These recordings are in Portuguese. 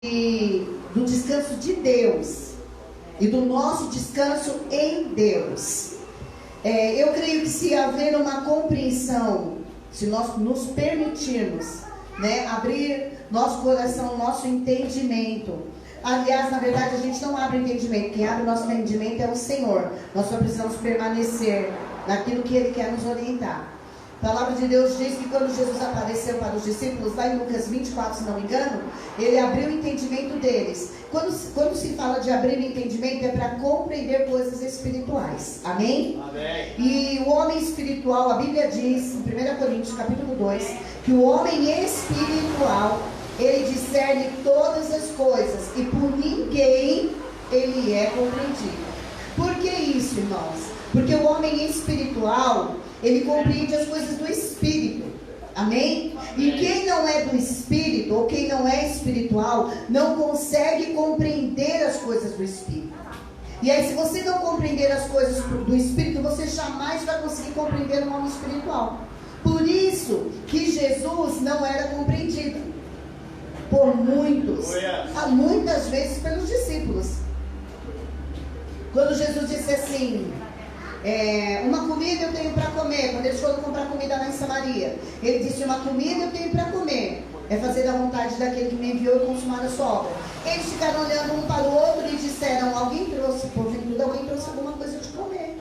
do descanso de Deus e do nosso descanso em Deus. Eu creio que se haver uma compreensão, se nós nos permitirmos, abrir nosso coração, nosso entendimento. Aliás, na verdade, a gente não abre entendimento. Quem abre nosso entendimento é o Senhor. Nós só precisamos permanecer naquilo que Ele quer nos orientar. A palavra de Deus diz que quando Jesus apareceu para os discípulos, lá em Lucas 24, se não me engano, Ele abriu o entendimento deles. Quando se fala de abrir o entendimento, é para compreender coisas espirituais. Amém? Amém. E o homem espiritual, a Bíblia diz, em 1 Coríntios capítulo 2, que o homem espiritual, ele discerne todas as coisas e por ninguém ele é compreendido. Por que isso, irmãos? Porque o homem espiritual, ele compreende as coisas do Espírito. Amém? E quem não é do Espírito, ou quem não é espiritual, não consegue compreender as coisas do Espírito. E aí, se você não compreender as coisas do Espírito, você jamais vai conseguir compreender o homem espiritual. Por isso que Jesus não era compreendido por muitos, muitas vezes pelos discípulos. Quando Jesus disse assim, uma comida eu tenho para comer, quando eles foram comprar comida lá em Samaria, Ele disse, uma comida eu tenho para comer, é fazer a vontade daquele que me enviou e consumar a sua obra. Eles ficaram olhando um para o outro e disseram, alguém trouxe alguma coisa de comer.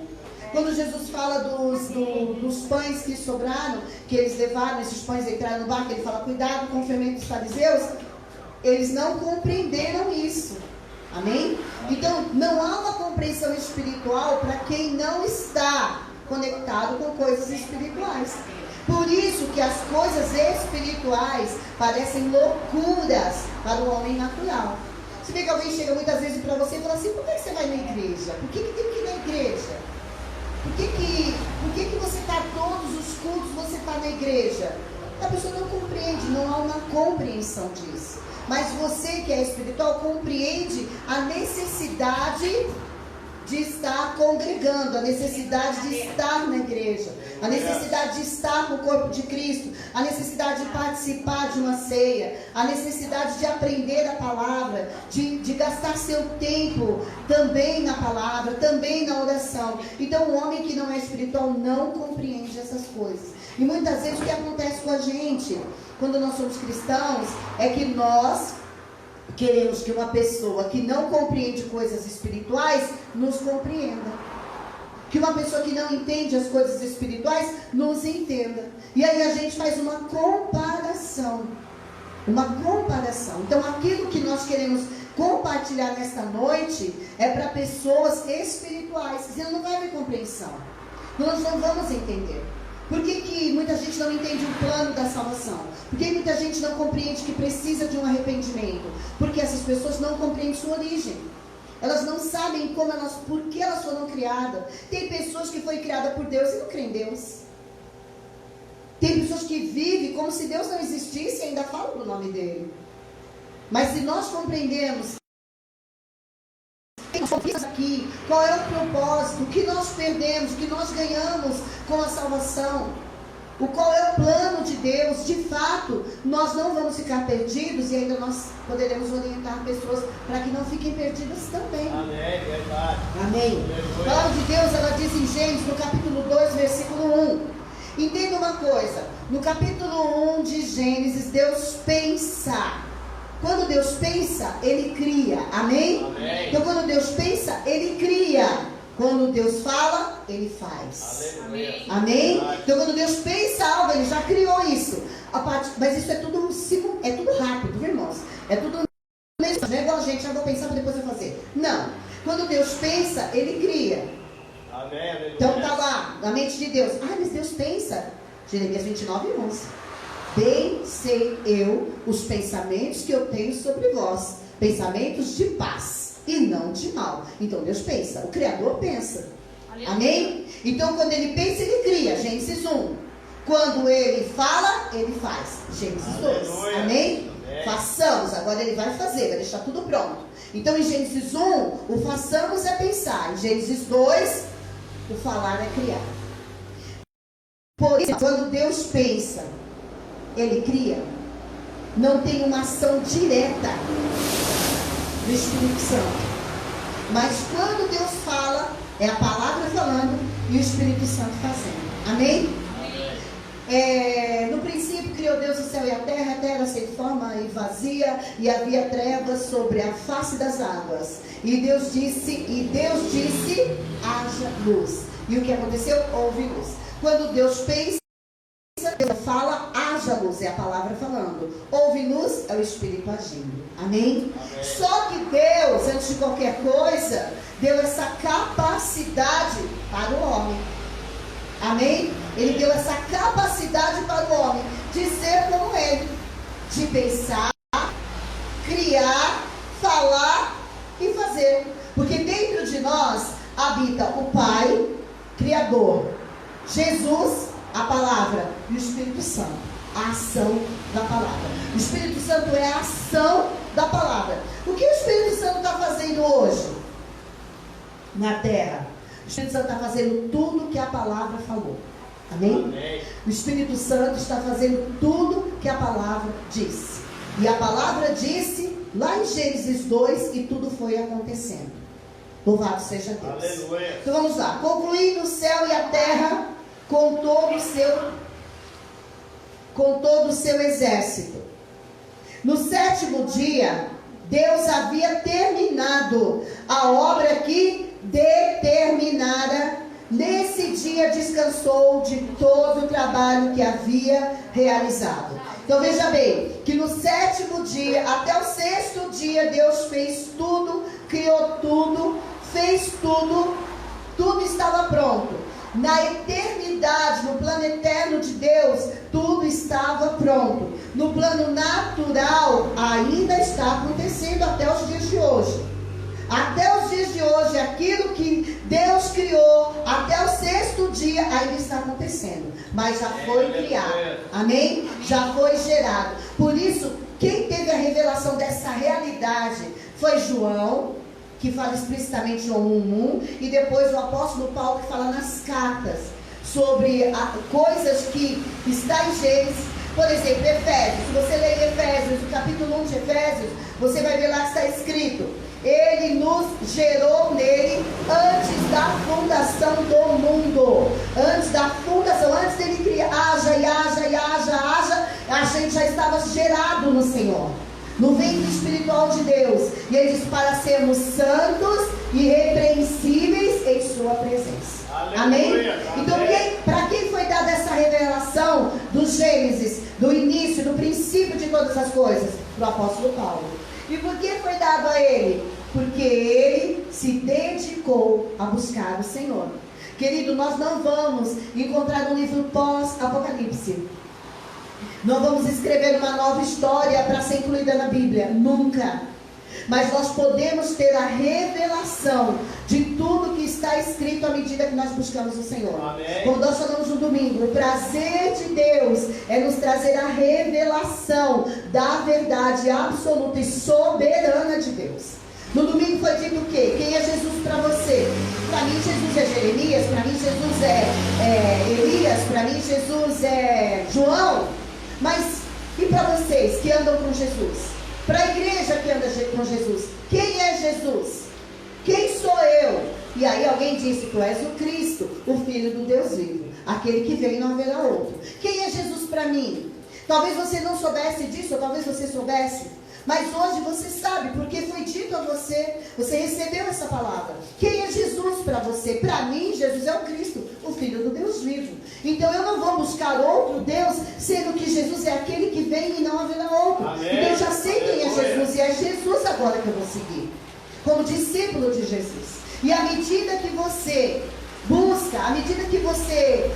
Quando Jesus fala dos pães que sobraram, que eles levaram, esses pães entraram no barco, Ele fala, cuidado com o fermento dos fariseus, eles não compreenderam isso. Amém? Então, não há uma compreensão espiritual para quem não está conectado com coisas espirituais. Por isso que as coisas espirituais parecem loucuras para o homem natural. Você vê que alguém chega muitas vezes para você e fala assim, por que você vai na igreja? Por que tem que ir na igreja? Por que você está todos os cultos, você está na igreja? A pessoa não compreende, não há uma compreensão disso. Mas você que é espiritual compreende a necessidade de estar congregando, a necessidade de estar na igreja, a necessidade de estar no corpo de Cristo, a necessidade de participar de uma ceia, a necessidade de aprender a palavra, de gastar seu tempo também na palavra, também na oração. Então o homem que não é espiritual não compreende essas coisas. E muitas vezes o que acontece com a gente, quando nós somos cristãos, é que nós queremos que uma pessoa que não compreende coisas espirituais nos compreenda. Que uma pessoa que não entende as coisas espirituais nos entenda. E aí a gente faz uma comparação. Então aquilo que nós queremos compartilhar nesta noite é para pessoas espirituais. Senão não vai haver compreensão. Nós não vamos entender. Por que muita gente não entende o plano da salvação? Por que muita gente não compreende que precisa de um arrependimento? Porque essas pessoas não compreendem sua origem. Elas não sabem por que elas foram criadas. Tem pessoas que foram criadas por Deus e não creem em Deus. Tem pessoas que vivem como se Deus não existisse e ainda falam do nome dele. Mas se nós compreendemos aqui, qual é o propósito, o que nós perdemos, o que nós ganhamos com a salvação, qual é o plano de Deus, de fato, nós não vamos ficar perdidos e ainda nós poderemos orientar pessoas para que não fiquem perdidas também. Amém, verdade. Amém. A palavra de Deus, ela diz em Gênesis, no capítulo 2, versículo 1. Entenda uma coisa, no capítulo 1 de Gênesis, Deus pensa. Quando Deus pensa, Ele cria. Amém? Amém. Então quando Deus pensa, Ele cria. Quando Deus fala, Ele faz. Amém. Amém? Então quando Deus pensa algo, Ele já criou isso. Mas isso é tudo rápido, viu, irmãos? É tudo mesmo. Não é igual a gente, já vou pensar para depois eu fazer. Não. Quando Deus pensa, Ele cria. Amém. Então está lá, na mente de Deus. Mas Deus pensa. Jeremias 29, 11. Bem sei eu os pensamentos que eu tenho sobre vós, pensamentos de paz e não de mal. Então Deus pensa, o Criador pensa. Amém? Então quando Ele pensa, Ele cria. Gênesis 1. Quando Ele fala, Ele faz. Gênesis 2. Amém? Amém? Façamos, agora Ele vai fazer, vai deixar tudo pronto. Então em Gênesis 1, o façamos é pensar. Em Gênesis 2, o falar é criar. Por isso, quando Deus pensa, Ele cria. não tem uma ação direta do Espírito Santo. Mas quando Deus fala, é a palavra falando e o Espírito Santo fazendo. Amém? No princípio criou Deus o céu e a terra era sem forma e vazia, e havia trevas sobre a face das águas. E Deus disse, haja luz. E o que aconteceu? Houve luz. Quando Deus pensa, Deus fala, haja luz, é a palavra falando. Houve luz, é o Espírito agindo. Amém? Amém? Só que Deus, antes de qualquer coisa, deu essa capacidade para o homem. Amém? Ele deu essa capacidade para o homem de ser como ele, de pensar, criar, falar e fazer. Porque dentro de nós habita o Pai, Criador, Jesus, a palavra, e o Espírito Santo, a ação da palavra. O Espírito Santo é a ação da palavra. O que o Espírito Santo está fazendo hoje na terra? O Espírito Santo está fazendo tudo que a palavra falou. Amém? Amém? O Espírito Santo está fazendo tudo que a palavra disse. E a palavra disse lá em Gênesis 2 e tudo foi acontecendo. Louvado seja Deus. Aleluia. Então vamos lá. Concluindo o céu e a terra com todo o seu exército. No sétimo dia, Deus havia terminado a obra que determinara. Nesse dia descansou de todo o trabalho que havia realizado. Então veja bem, que no sétimo dia, até o sexto dia, Deus fez tudo, criou tudo, fez tudo, tudo estava pronto. Na eternidade, no plano eterno de Deus, tudo estava pronto. No plano natural, ainda está acontecendo até os dias de hoje. Até os dias de hoje, aquilo que Deus criou, até o sexto dia, ainda está acontecendo. Mas já foi criado. Amém? Já foi gerado. Por isso, quem teve a revelação dessa realidade foi João, que fala explicitamente João 1:1, e depois o apóstolo Paulo, que fala nas cartas sobre coisas que está em Gênesis. Por exemplo, Efésios. Se você ler Efésios, o capítulo 1 de Efésios, você vai ver lá que está escrito: Ele nos gerou nele antes da fundação do mundo. Antes da fundação, antes dele criar, haja, a gente já estava gerado no Senhor, no ventre espiritual de Deus. E ele diz: para sermos santos e irrepreensíveis em sua presença. Aleluia. Amém? Então, para quem foi dada essa revelação do Gênesis, do início, do princípio de todas as coisas? Para o apóstolo Paulo. E por que foi dado a ele? Porque ele se dedicou a buscar o Senhor. Querido, nós não vamos encontrar um livro pós-Apocalipse. Não vamos escrever uma nova história para ser incluída na Bíblia. Nunca. Mas nós podemos ter a revelação de tudo que está escrito à medida que nós buscamos o Senhor. Amém. Como nós falamos no domingo, o prazer de Deus é nos trazer a revelação da verdade absoluta e soberana de Deus. No domingo foi dito o quê? Quem é Jesus para você? Para mim Jesus é Jeremias, para mim Jesus é Elias, para mim Jesus é João. Mas e para vocês que andam com Jesus? Para a igreja que anda com Jesus, quem é Jesus? Quem sou eu? E aí alguém disse: tu és o Cristo, o Filho do Deus vivo, aquele que veio e não haverá outro. Quem é Jesus para mim? Talvez você não soubesse disso, ou talvez você soubesse, mas hoje você sabe, porque foi dito a você, você recebeu essa palavra. Quem é Jesus para você? Para mim, Jesus é o Cristo, o Filho do Deus vivo. Então eu não vou buscar outro Deus, sendo que Jesus é aquele que vem e não haverá outro. Amém. Então eu já sei quem é Jesus, e é Jesus agora que eu vou seguir, como discípulo de Jesus. E à medida que você busca, à medida que você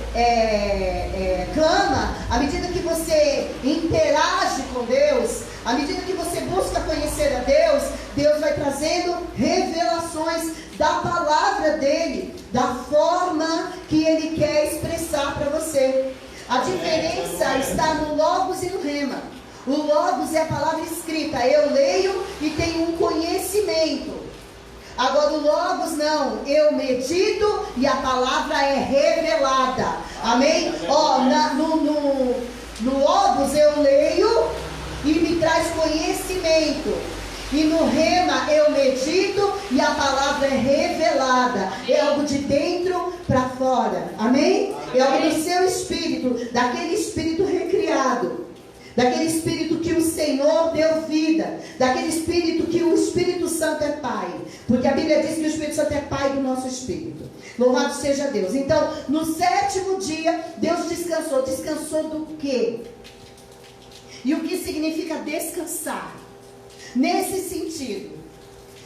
clama, à medida que você interage com Deus, à medida que você busca conhecer a Deus, Deus vai trazendo revelações da palavra dele, da forma que ele quer expressar para você. A diferença está no Logos e no Rema. O Logos é a palavra escrita, eu leio e tenho um conhecimento. Agora o Logos não, eu medito e a palavra é revelada. Amém? No Logos eu leio e me traz conhecimento. E no rema eu medito e a palavra é revelada. É algo de dentro para fora. Amém? É algo do seu espírito, daquele espírito recriado. Daquele espírito que o Senhor deu vida. Daquele espírito que o Espírito Santo é Pai. Porque a Bíblia diz que o Espírito Santo é Pai do nosso espírito. Louvado seja Deus. Então, no 7º dia, Deus descansou. Descansou do quê? E o que significa descansar? Nesse sentido,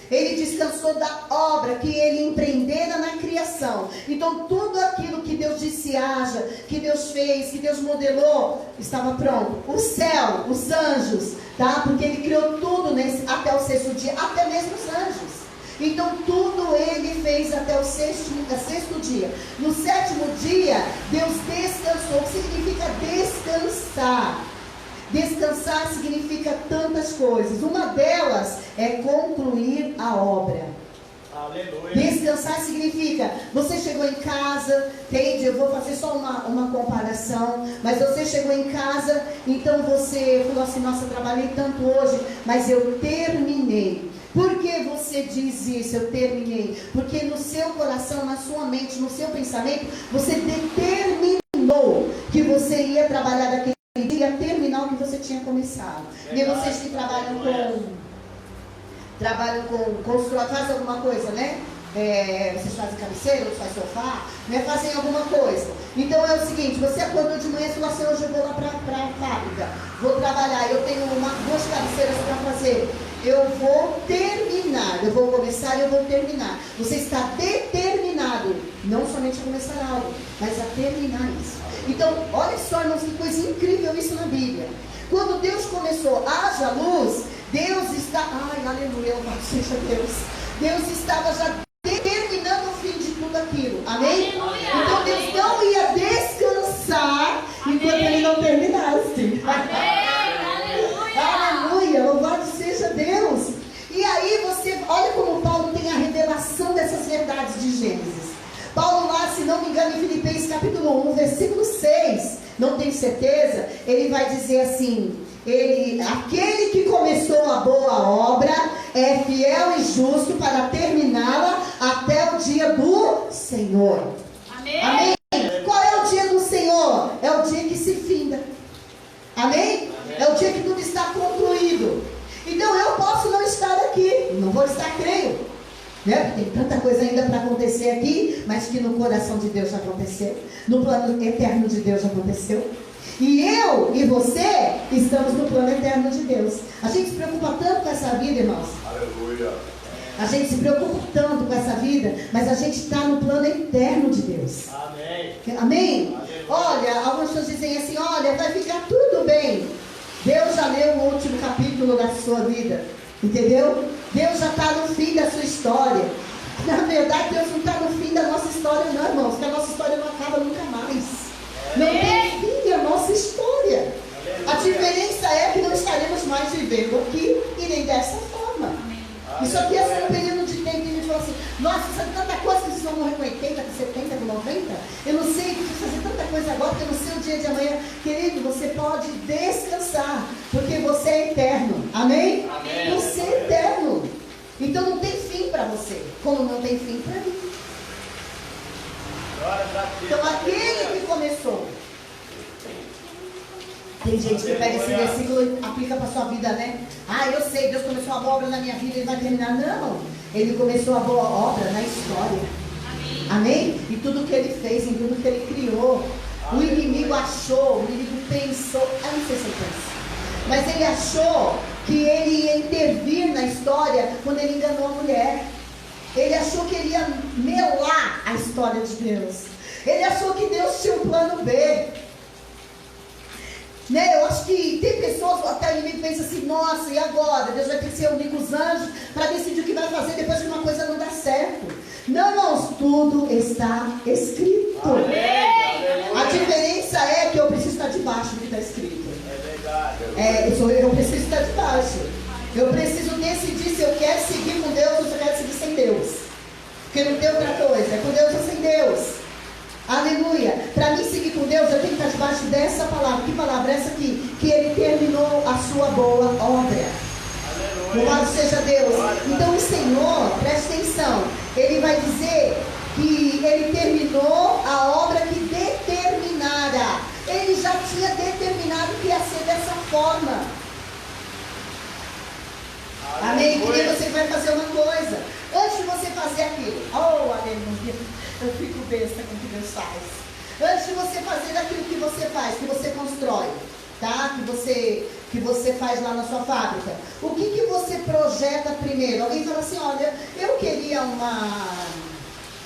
Ele descansou da obra que Ele empreendera na criação. Então tudo aquilo que Deus disse haja, que Deus fez, que Deus modelou, estava pronto. O céu, os anjos, tá? Porque Ele criou tudo até o 6º dia, até mesmo os anjos. Então tudo Ele fez até o sexto dia. No 7º dia, Deus descansou. O que significa descansar? Descansar significa tantas coisas. Uma delas é concluir a obra. Aleluia. Descansar significa, você chegou em casa, entende? Eu vou fazer só uma comparação. Mas você chegou em casa, então você falou assim, nossa, trabalhei tanto hoje, mas eu terminei. Por que você diz isso, eu terminei? Porque no seu coração, na sua mente, no seu pensamento, você determinou que você ia trabalhar daquele ia terminar o que você tinha começado. E vocês que trabalham com construção, fazem alguma coisa, né? Vocês fazem cabeceira, outros fazem sofá, né? Fazem alguma coisa. Então é o seguinte, você acordou de manhã e falou assim, hoje eu vou lá para a fábrica, vou trabalhar, eu tenho 2 cabeceiras para fazer. Eu vou terminar, eu vou começar e eu vou terminar. Você está determinado, não somente a começar algo, mas a terminar isso. Então, olha só, irmãos, que coisa incrível isso na Bíblia. Quando Deus começou, haja luz, Deus está, ai, aleluia, louvado seja Deus. Deus estava já determinando o fim de tudo aquilo, amém? Aleluia. Então Deus não ia descansar enquanto Ele não terminasse. Amém. Aleluia, louvado seja Deus. E aí você, olha como Paulo tem a revelação dessas verdades de Gênesis. Paulo lá, se não me engano, em Filipenses capítulo 1, versículo 6, não tenho certeza, ele vai dizer assim, aquele que começou a boa obra é fiel e justo para terminá-la até o dia do Senhor. Amém? Amém? Qual é o dia do Senhor? É o dia que se finda. Amém? É o dia que tudo está concluído. Então eu posso não estar aqui, não vou estar, creio. Né? Tem tanta coisa ainda para acontecer aqui, mas que no coração de Deus já aconteceu, no plano eterno de Deus já aconteceu. E eu e você estamos no plano eterno de Deus. A gente se preocupa tanto com essa vida, irmãos. Aleluia. A gente se preocupa tanto com essa vida, mas a gente está no plano eterno de Deus. Amém. Amém? Olha, algumas pessoas dizem assim, olha, vai ficar tudo bem. Deus já leu o último capítulo da sua vida. Entendeu? Deus já está no fim da sua história. Na verdade, Deus não está no fim da nossa história, não, irmãos. Porque a nossa história não acaba nunca mais. Não tem fim a nossa história. A diferença é que não estaremos mais vivendo aqui e nem dessa forma. Isso aqui é só um período de tempo que a gente fala assim, nossa, sabe tanta coisa que vocês vão morrer com 80, com 70, com 90? Eu não sei, eu preciso fazer tanta coisa agora, porque eu não sei o dia de amanhã. Querido, você pode descansar, porque você é eterno. Amém? Amém. Você é eterno. Então não tem fim para você, como não tem fim para mim. Então aquele que começou. Tem gente que pega esse versículo e aplica para a sua vida, né? Ah, eu sei, Deus começou a boa obra na minha vida, Ele vai terminar. Não, Ele começou a boa obra na história. Amém? E tudo que Ele fez, em tudo que Ele criou. O inimigo achou, o inimigo pensou, eu não sei se ele pensa, mas ele achou que ele ia intervir na história quando ele enganou a mulher. Ele achou que ele ia melar a história de Deus. Ele achou que Deus tinha um plano B. Né? Eu acho que tem pessoas, até o inimigo pensa assim, nossa, e agora? Deus vai ter que se reunir com os anjos para decidir o que vai fazer depois que uma coisa não dá certo. Não, irmãos, tudo está escrito. Amém. A diferença é que eu preciso estar debaixo do que está escrito. É verdade. Eu preciso estar debaixo. Eu preciso decidir se eu quero seguir com Deus ou se eu quero seguir sem Deus. Porque não tem outra coisa, é com Deus ou sem Deus. Aleluia. Para mim seguir com Deus, eu tenho que estar debaixo dessa palavra. Que palavra é essa aqui? Que Ele terminou a sua boa Louvado seja Deus. Então o Senhor, preste atenção, Ele vai dizer que Ele terminou a obra que determinara. Ele já tinha determinado que ia ser dessa forma. Amém? Que nem você vai fazer uma coisa. Antes de você fazer aquilo, oh, aleluia, eu fico besta com o que Deus faz. Antes de você fazer aquilo que você faz, que você constrói, tá? Que você faz lá na sua fábrica. O que você projeta primeiro? Alguém fala assim, olha, eu queria uma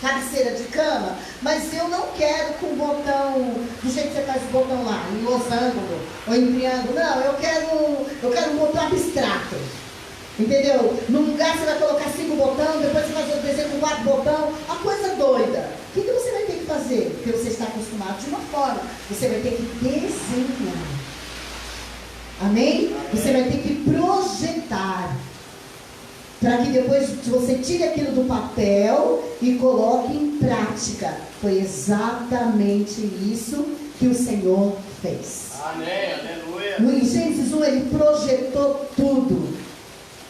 cabeceira de cama, mas eu não quero com botão, do jeito que você faz o botão lá, em losango ou em triângulo. Não, eu quero um botão abstrato. Entendeu? Num lugar você vai colocar 5 botões, depois você vai fazer o desenho com 4 botões, uma coisa doida. O que você vai ter que fazer? Porque você está acostumado de uma forma, você vai ter que desenhar. Amém? Você vai ter que projetar. Para que depois você tire aquilo do papel e coloque em prática. Foi exatamente isso que o Senhor fez. Amém, aleluia. No Gênesis 1 ele projetou tudo.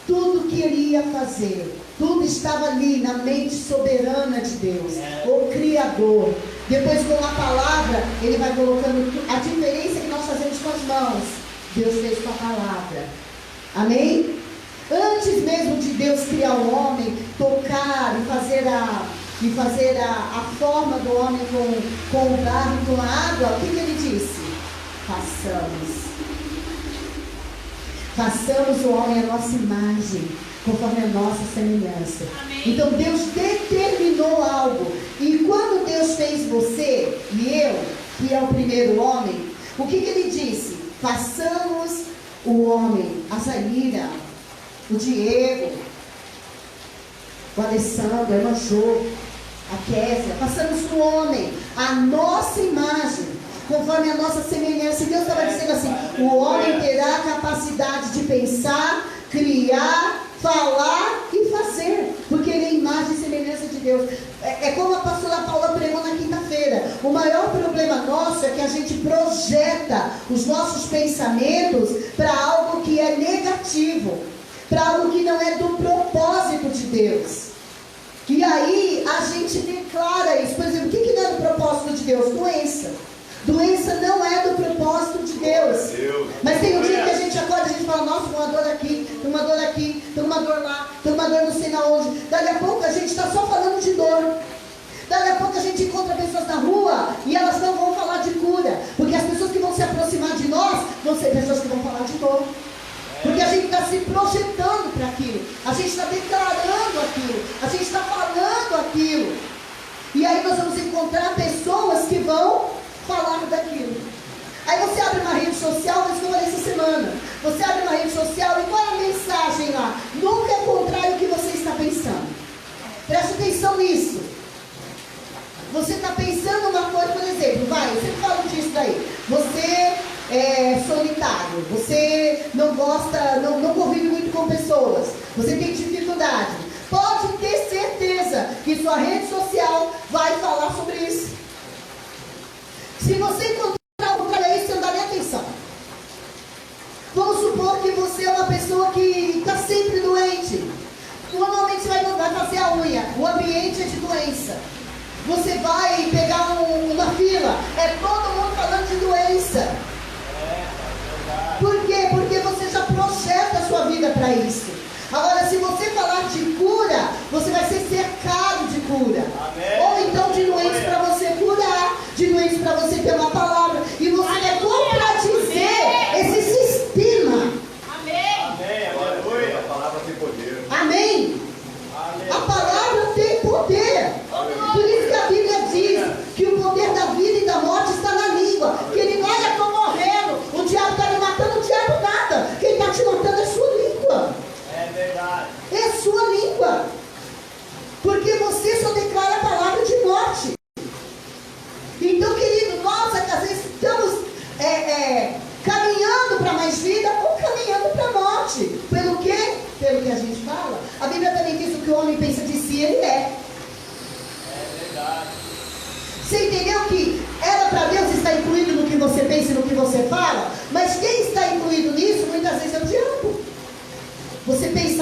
Tudo que ele ia fazer, tudo estava ali na mente soberana de Deus, o Criador. Depois com a palavra, ele vai colocando a diferença que nós fazemos com as mãos. Deus fez com a palavra. Amém? Antes mesmo de Deus criar o homem, tocar e fazer a forma do homem com o barro e com a água, o que ele disse? Façamos o homem a nossa imagem, conforme a nossa semelhança. Amém. Então Deus determinou algo. E quando Deus fez você e eu, que é o primeiro homem, o que ele disse? Façamos o homem, a Zaira, o Diego, o Alessandro, a irmã Jô, a Késia, façamos o homem, a nossa imagem, conforme a nossa semelhança. E Deus estava dizendo assim, o homem terá a capacidade de pensar, criar, falar e fazer, porque ele é a imagem e semelhança de Deus. É como a pastora Paula pregou na quinta-feira. O maior problema nosso é que a gente projeta os nossos pensamentos para algo que é negativo, para algo que não é do propósito de Deus. E aí a gente declara isso. Por exemplo, o que não é do propósito de Deus? Doença. Doença não é do propósito de Deus. Mas tem um dia que a gente acorda e a gente fala, nossa, tem uma dor aqui, tem uma dor aqui, tem uma dor lá, tem uma dor não sei na onde. Daqui a pouco a gente está só falando de dor. Daqui a pouco a gente encontra pessoas na rua e elas não vão falar de cura. Porque as pessoas que vão se aproximar de nós vão ser pessoas que vão falar de dor. Porque a gente está se projetando para aquilo. A gente está declarando aquilo. A gente está falando aquilo. E aí nós vamos encontrar pessoas que vão falar daquilo. Aí você abre uma rede social, mas como essa semana, você abre uma rede social e qual é a mensagem lá? Nunca é contrário ao que você está pensando. Preste atenção nisso. Você está pensando uma coisa, por exemplo, eu sempre falo disso daí. Você é solitário, você não gosta, não convive muito com pessoas, você tem dificuldade. Pode ter certeza que sua rede social vai falar sobre isso. Se você encontrar o contrário a isso, você não dá nem atenção. Vamos supor que você é uma pessoa que está sempre doente. Normalmente você vai fazer a unha. O ambiente é de doença. Você vai pegar uma fila. É todo mundo falando de doença. Por quê? Porque você já projeta a sua vida para isso. Agora, se você falar de cura, você vai ser cercado de cura. Amém. Ou então de doença para você curar, de doença para você ter uma palavra. E você vai contradizer esse sistema. Amém. Amém. Aleluia. A palavra tem poder. Amém. A palavra tem poder. Por isso que a Bíblia diz que o poder da vida e da morte está na língua. Que ele olha, estou morrendo, o diabo está me matando, o diabo nada. Quem está te matando é sua língua. É verdade. É a sua língua. Porque você só declara a palavra de morte. Então, querido, nós às vezes estamos caminhando para mais vida ou caminhando para a morte. Pelo quê? Pelo que a gente fala. A Bíblia também diz o que o homem pensa de si, ele é. É verdade. Você entendeu que era para Deus estar incluído no que você pensa e no que você fala? Mas quem está incluído nisso, muitas vezes é o diabo. Você pensa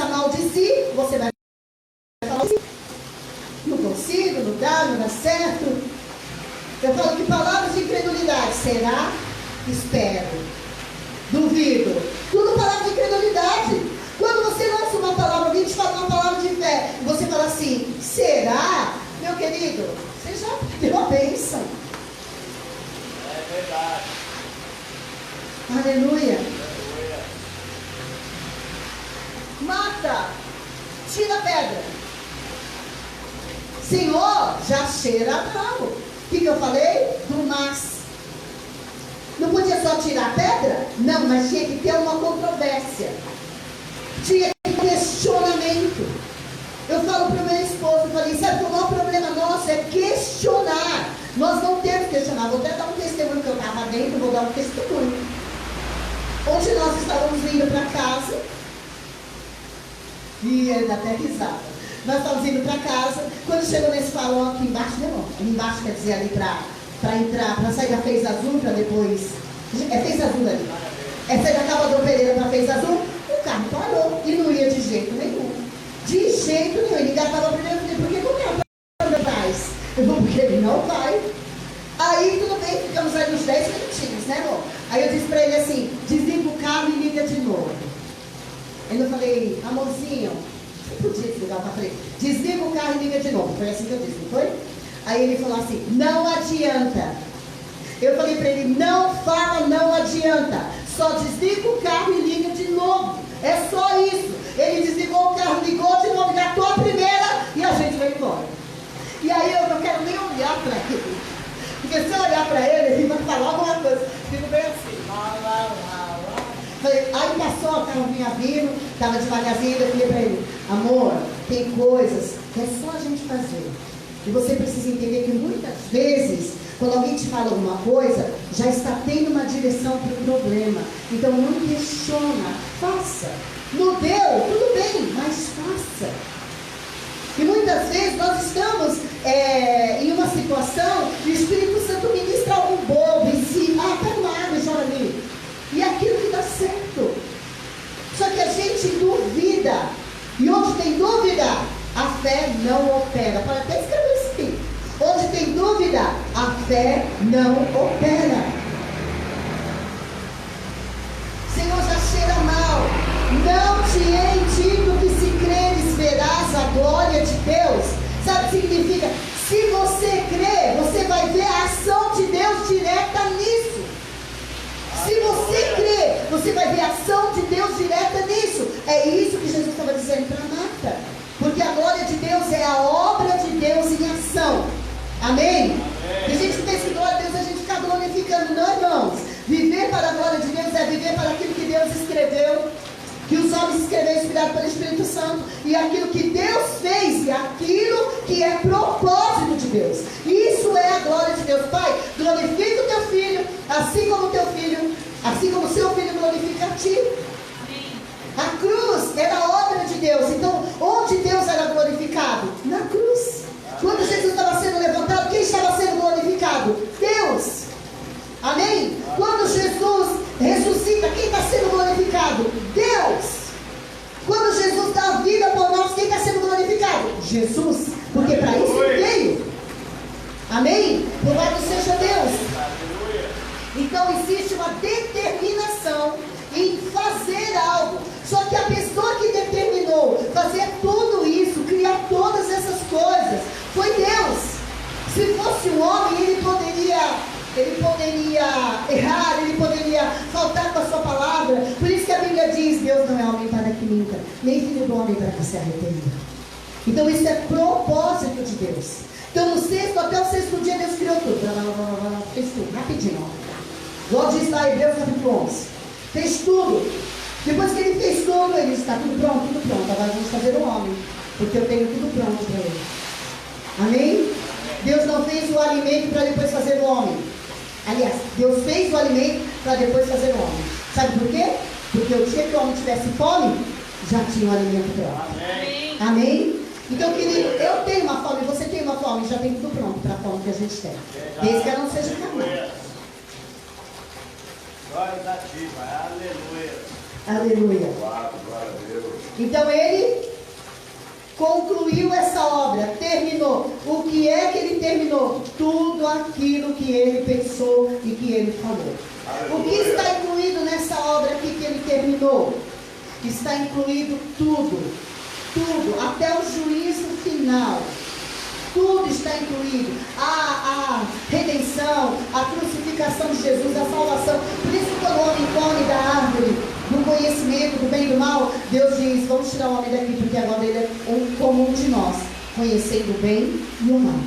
Não consigo, não dá certo. Eu falo que palavras de incredulidade. Será? Espero. Duvido. Tudo palavra de incredulidade. Quando você lança uma palavra, alguém te fala uma palavra de fé, e você fala assim, será? Meu querido, você já deu a bênção. É verdade. Aleluia. Aleluia. Mata. Tira a pedra. Senhor, já cheira mal. O que eu falei? Do mas. Não podia só tirar a pedra? Não, mas tinha que ter uma controvérsia. Tinha que ter questionamento. Eu falo para o meu esposo, eu falei, sabe que o maior problema nosso é questionar. Nós não temos que questionar. Vou até dar um testemunho que eu estava dentro, vou dar um testemunho. Hoje nós estávamos indo para casa, e ele dá até risada. Nós estávamos indo para casa, quando chegou nesse farol aqui embaixo, né, irmão? Ali embaixo quer dizer ali para entrar, para sair da Fez Azul, para depois. É Fez Azul ali. É sair da Cavador Pereira para Fez Azul. O carro parou e não ia de jeito nenhum. De jeito nenhum. Ele engatava primeiro, por que o carro anda atrás? Eu vou, porque ele não vai. Aí tudo bem, ficamos aí uns 10 minutinhos, né, amor? Aí eu disse para ele assim, desliga o carro e liga de novo. Aí eu falei, amorzinho, você podia desligar o carro? Eu falei, desliga o carro e liga de novo. Foi assim que eu disse, não foi? Aí ele falou assim, não adianta. Eu falei para ele, não fala, não adianta. Só desliga o carro e liga de novo. É só isso. Ele desligou o carro, ligou de novo, engatou a primeira e a gente vai embora. E aí eu não quero nem olhar para ele. Porque se eu olhar para ele, ele vai falar alguma coisa. Fico bem assim, lá. Falei, aí passou, o carro vinha vindo, estava devagarzinho, eu falei para ele, amor, tem coisas que é só a gente fazer. E você precisa entender que muitas vezes, quando alguém te fala alguma coisa, já está tendo uma direção para o problema. Então não questiona, faça. Não deu, tudo bem, mas faça. E muitas vezes nós estamos em uma situação e o Espírito Santo ministra algum bobo em si. Pega uma água e joga ali. E é aquilo que dá certo. Só que a gente duvida. E onde tem dúvida, a fé não opera. Pode até escrever isso aqui. Onde tem dúvida, a fé não opera. Senhor, já cheira mal. Não te hei dito que se creres verás a glória de Deus. Sabe o que significa? Se você crer, você vai ver a ação de Deus direta nisso. Se você crer, você vai ver a ação de Deus direta nisso. É isso que Jesus estava dizendo para Marta. Porque a glória de Deus é a obra de Deus em ação. Amém? E a gente pensa que glória a Deus é a gente ficar glorificando. Não, irmãos. Viver para a glória de Deus é viver para aquilo que Deus escreveu. Que os homens escreveram inspirados pelo Espírito Santo. E aquilo que Deus fez. E aquilo que é propósito de Deus. Isso é a glória de Deus. Pai, glorifica o teu filho. Assim como o teu filho. Assim como o seu filho glorifica a ti. A cruz era a obra de Deus. Então, onde Deus era glorificado? Na cruz. Quando Jesus estava sendo levantado, quem estava sendo glorificado? Deus. Amém? Quando Jesus ressuscita, quem está sendo glorificado? Deus. Quando Jesus dá a vida por nós, quem está sendo glorificado? Jesus. Porque para isso ele veio. Amém? Louvado seja Deus. Então existe uma determinação em fazer algo. Só que a pessoa que determinou fazer tudo isso, criar todas essas coisas, foi Deus. Se fosse um homem, ele poderia errar, ele poderia faltar com a sua palavra. Por isso que a Bíblia diz, Deus não é homem para que minta, nem filho do homem para que se arrependa. Então isso é propósito de Deus. Então no sexto, até o sexto dia, Deus criou tudo. Fez tudo, rapidinho. Igual diz lá em Hebreus capítulo 11. Fez tudo. Depois que ele fez tudo, ele disse, está tudo pronto. Agora vamos fazer o homem. Porque eu tenho tudo pronto para ele. Amém? Deus não fez o alimento para depois fazer o homem. Aliás, Deus fez o alimento para depois fazer o homem. Sabe por quê? Porque o dia que o homem tivesse fome, já tinha o alimento pronto. Amém? Amém? Então, querido, eu tenho uma fome, você tem uma fome, já tem tudo pronto para a fome que a gente tem. Desde que ela não seja carnal. Glória a ti, Pai. Aleluia. Aleluia. Glória a Deus. Então ele concluiu essa obra, terminou. O que é que ele terminou? Tudo aquilo que ele pensou e que ele falou. O que está incluído nessa obra aqui que ele terminou? Está incluído tudo, tudo, até o juízo final. Tudo está incluído. A redenção, a crucificação de Jesus, a salvação. Por isso que quando o homem come da árvore do conhecimento do bem e do mal, Deus diz, vamos tirar o homem daqui, porque agora ele é um comum de nós, conhecendo o bem e o mal.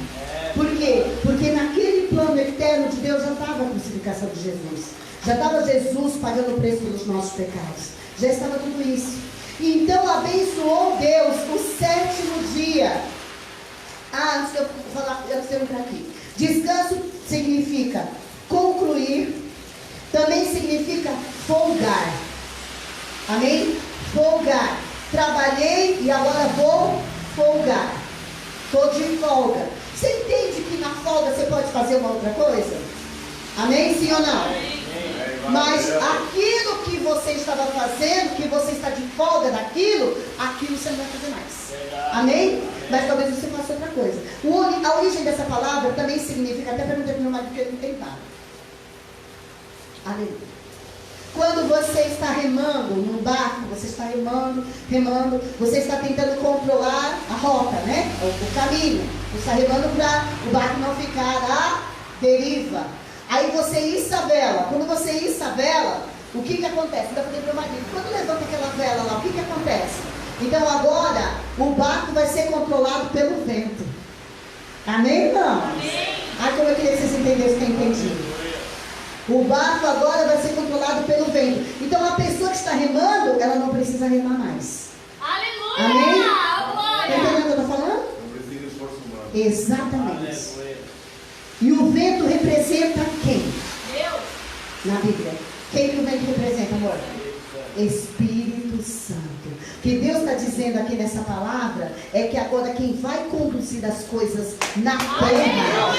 Por quê? Porque naquele plano eterno de Deus já estava a crucificação de Jesus. Já estava Jesus pagando o preço pelos nossos pecados. Já estava tudo isso. E então abençoou Deus o 7º dia. Antes de eu falar, eu preciso entrar aqui. Descanso significa concluir, também significa folgar. Amém? Folgar. Trabalhei e agora vou folgar. Estou de folga. Você entende que na folga você pode fazer uma outra coisa? Amém? Sim ou não? Amém. Mas aquilo que você estava fazendo, que você está de folga daquilo, aquilo você não vai fazer mais. Amém? Mas talvez você faça outra coisa. A origem dessa palavra também significa, até perguntei para o meu marido porque ele não tem nada. Aleluia. Quando você está remando num barco, você está remando, você está tentando controlar a rota, né? O caminho. Você está remando para o barco não ficar à deriva. Aí você issa a vela. Quando você issa a vela, o que acontece? Ainda falei para o marido, quando levanta aquela vela lá, o que acontece? Então agora, o barco vai ser controlado pelo vento. Amém, irmãos? Amém. Ai, como eu queria que vocês entendessem que eu entendi. O barco agora vai ser controlado pelo vento. Então a pessoa que está remando, ela não precisa remar mais. Aleluia! Amém? Glória! Está entendendo o que eu estou falando? Não precisa de esforço humano. Exatamente. Aleluia. E o vento representa quem? Deus. Na Bíblia. Quem que o vento representa, amor? Espírito Santo. O que Deus está dizendo aqui nessa palavra é que agora quem vai conduzir as coisas na terra é o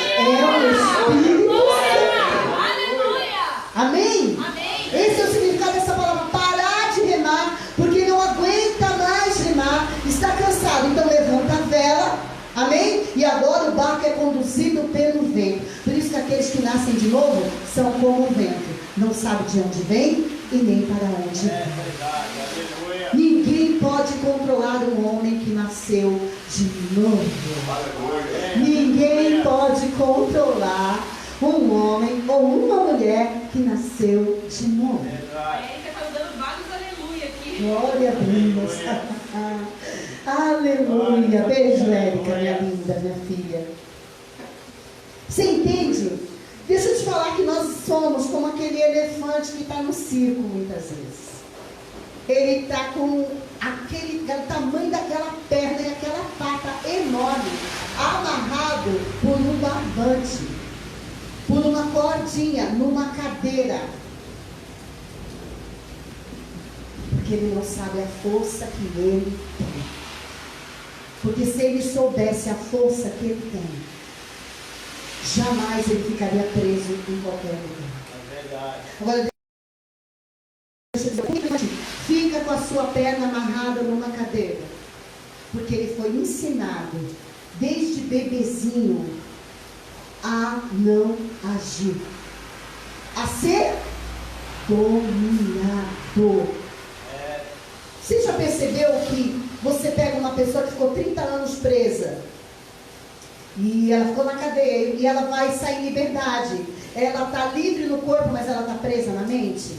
Espírito Santo. Aleluia! Amém? Amém. Esse é o significado dessa palavra. Parar de remar, porque não aguenta mais remar, está cansado. Então levanta a vela. Amém? E agora o barco é conduzido pelo vento. Por isso que aqueles que nascem de novo são como o vento. Não sabe de onde vem e nem para onde vai. Aleluia. Ninguém pode controlar um homem que nasceu de novo. Aleluia. Ninguém pode controlar um homem ou uma mulher que nasceu de novo. Eita, tá dando vários aleluia aqui. Glória a Deus. Aleluia. Beijo, Érica, minha linda, minha filha. Você entende? Deixa eu te falar que nós somos como aquele elefante que está no circo muitas vezes. Ele está com o tamanho daquela perna e aquela pata enorme, amarrado por um barbante, por uma cordinha, numa cadeira. Porque ele não sabe a força que ele tem. Porque se ele soubesse a força que ele tem, jamais ele ficaria preso em qualquer lugar. É verdade. Agora, deixa eu dizer, fica com a sua perna amarrada numa cadeira. Porque ele foi ensinado, desde bebezinho, a não agir. A ser dominador. Você já percebeu que você pega uma pessoa que ficou 30 anos presa e ela ficou na cadeia e ela vai sair em liberdade? Ela está livre no corpo, mas ela está presa na mente?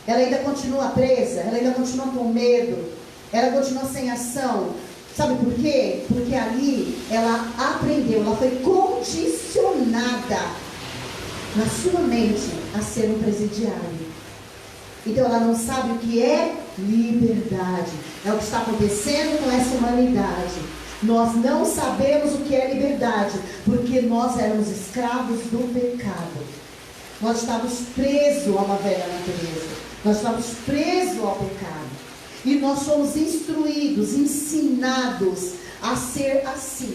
Ela ainda continua presa? Ela ainda continua com medo? Ela continua sem ação? Sabe por quê? Porque ali ela aprendeu, ela foi condicionada na sua mente a ser um presidiário. Então ela não sabe o que é liberdade. É o que está acontecendo com essa humanidade. Nós não sabemos o que é liberdade, porque nós éramos escravos do pecado. Nós estávamos presos a uma velha natureza. Nós estávamos presos ao pecado. E nós somos instruídos, ensinados a ser assim.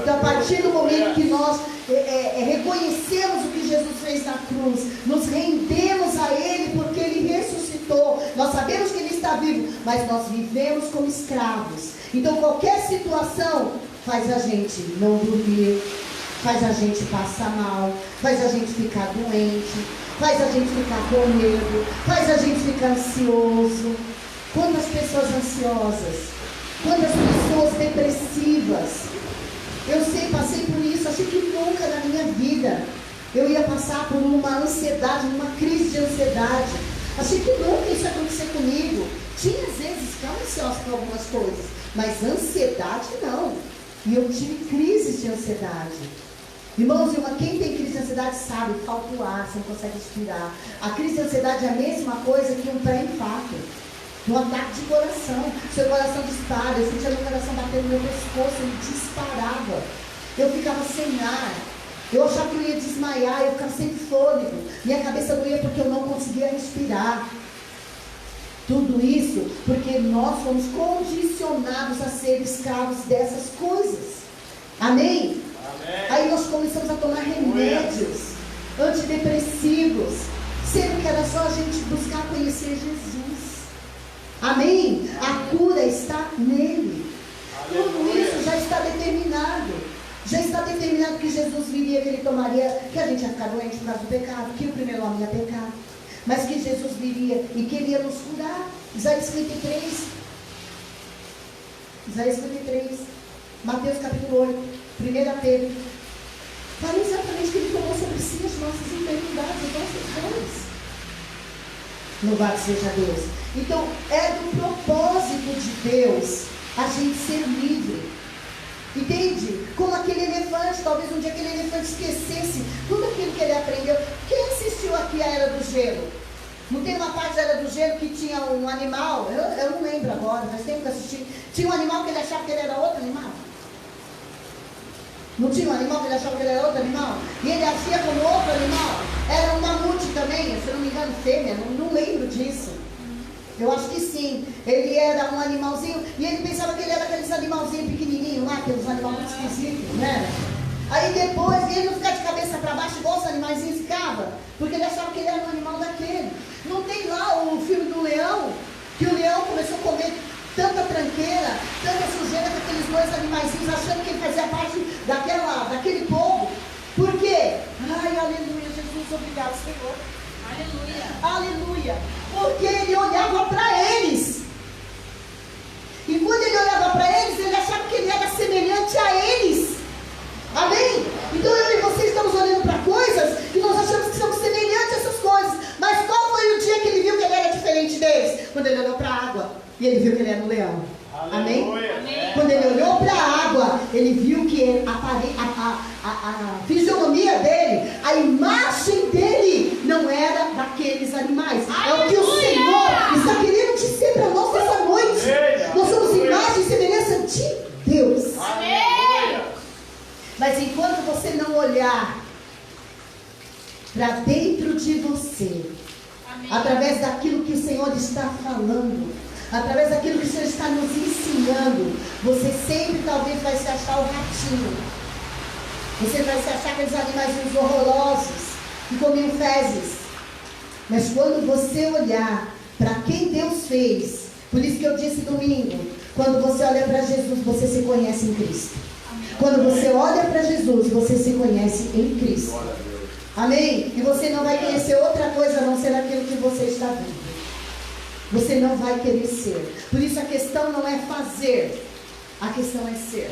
Então, a partir do momento que nós reconhecemos o que Jesus fez na cruz, nos rendemos a Ele porque Ele ressuscitou, nós sabemos que Ele está vivo, mas nós vivemos como escravos. Então qualquer situação faz a gente não dormir, faz a gente passar mal, faz a gente ficar doente, faz a gente ficar com medo, faz a gente ficar ansioso. Quantas pessoas ansiosas, quantas pessoas depressivas. Eu sei, passei por isso, achei que nunca na minha vida eu ia passar por uma ansiedade, uma crise de ansiedade. Achei que nunca isso ia acontecer comigo. Tinha às vezes ficava ansiosa com algumas coisas, mas ansiedade não. E eu tive crises de ansiedade. Irmãos, quem tem crise de ansiedade sabe, falta o ar, você não consegue respirar. A crise de ansiedade é a mesma coisa que um pré-infarto, um ataque de coração. Seu coração dispara, eu sentia meu coração batendo no meu pescoço, ele disparava. Eu ficava sem ar, eu achava que eu ia desmaiar, eu ficava sem fôlego. Minha cabeça doía porque eu não conseguia respirar. Tudo isso porque nós fomos condicionados a ser escravos dessas coisas. Amém? Amém. Aí nós começamos a tomar remédios antidepressivos, sendo que era só a gente buscar conhecer Jesus. Amém? A cura está nele. Tudo isso já está determinado. Já está determinado que Jesus viria, que ele tomaria, que a gente ia ficar doente por causa do pecado, que o primeiro homem ia pecar, mas que Jesus viria e que ele ia nos curar. Isaías 53, Mateus capítulo 8, 1 Pedro, fala exatamente que ele tomou sobre si as nossas enfermidades, as nossas dores. Louvado seja Deus. Então é do propósito de Deus a gente ser livre. Entende? Como aquele elefante, talvez um dia aquele elefante esquecesse tudo aquilo que ele aprendeu. Quem assistiu aqui a Era do Gelo? Não tem uma parte da Era do Gelo que tinha um animal, eu não lembro agora, faz tempo que eu assisti. Tinha um animal que ele achava que ele era outro animal. Não tinha um animal que ele achava que ele era outro animal? E ele agia como outro animal. Era um mamute também, se eu não me engano, fêmea, não lembro disso. Eu acho que sim. Ele era um animalzinho e ele pensava que ele era aqueles animalzinhos pequenininhos lá, aqueles animais muito esquisitos, né? Aí depois ele não ficava de cabeça para baixo igual os animaizinhos ficavam, porque ele achava que ele era um animal daquele. Não tem lá o filme do leão, que o leão começou a comer tanta tranqueira, tanta sujeira com aqueles dois animaizinhos, achando que ele fazia parte daquele povo. Por quê? Ai, aleluia, Jesus, obrigado, Senhor. Aleluia. Aleluia. Porque ele olhava para eles. E quando ele olhava para eles, ele achava que ele era semelhante a eles. Amém? Então eu e você estamos olhando para coisas que nós achamos que somos semelhantes a essas coisas. Mas qual foi o dia que ele viu que ele era diferente deles? Quando ele olhou para a água e ele viu que ele era um leão. Amém? Amém? Quando ele olhou para a água, ele viu que a fisionomia dele, a imagem dele não era daqueles animais. É o que o Senhor está querendo dizer para nós nessa noite. Nós somos imagem e semelhança de Deus. Amém? Mas enquanto você não olhar para dentro de você, Amém. através daquilo que o Senhor está falando, através daquilo que o Senhor está nos ensinando, você sempre talvez vai se achar o ratinho. Você vai se achar aqueles animais horrorosos que comiam fezes. Mas quando você olhar para quem Deus fez, por isso que eu disse domingo, quando você olha para Jesus, você se conhece em Cristo. Quando você olha para Jesus, você se conhece em Cristo. Amém? E você não vai conhecer outra coisa a não ser aquilo que você está vendo. Você não vai querer ser. Por isso a questão não é fazer, a questão é ser.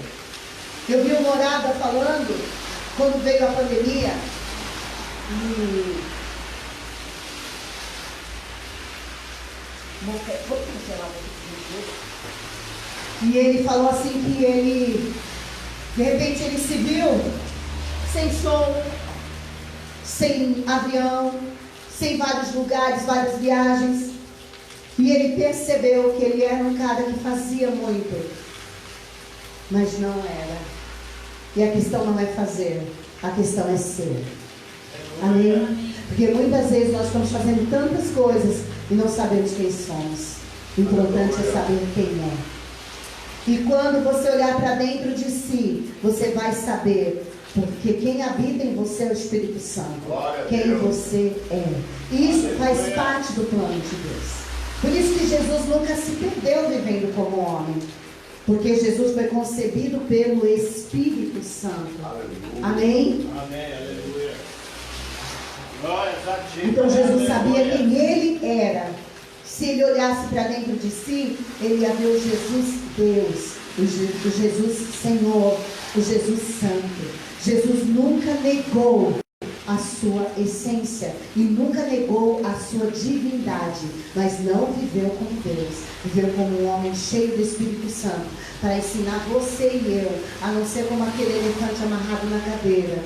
Eu vi uma orada falando, quando veio a pandemia, e ele falou assim que ele, de repente ele se viu sem show, sem avião, sem vários lugares, várias viagens. E ele percebeu que ele era um cara que fazia muito, mas não era. E a questão não é fazer, a questão é ser. Amém? Porque muitas vezes nós estamos fazendo tantas coisas e não sabemos quem somos. O importante é saber quem é. E quando você olhar para dentro de si, você vai saber. Porque quem habita em você é o Espírito Santo. Quem você é. Isso faz parte do plano de Deus. Por isso que Jesus nunca se perdeu vivendo como homem. Porque Jesus foi concebido pelo Espírito Santo. Amém? Amém, aleluia. Glória a Deus. Então Jesus sabia quem ele era. Se ele olhasse para dentro de si, ele ia ver o Jesus Deus, o Jesus Senhor, o Jesus Santo. Jesus nunca negou a sua essência e nunca negou a sua divindade, mas não viveu como Deus, viveu como um homem cheio do Espírito Santo, para ensinar você e eu a não ser como aquele elefante amarrado na cadeira,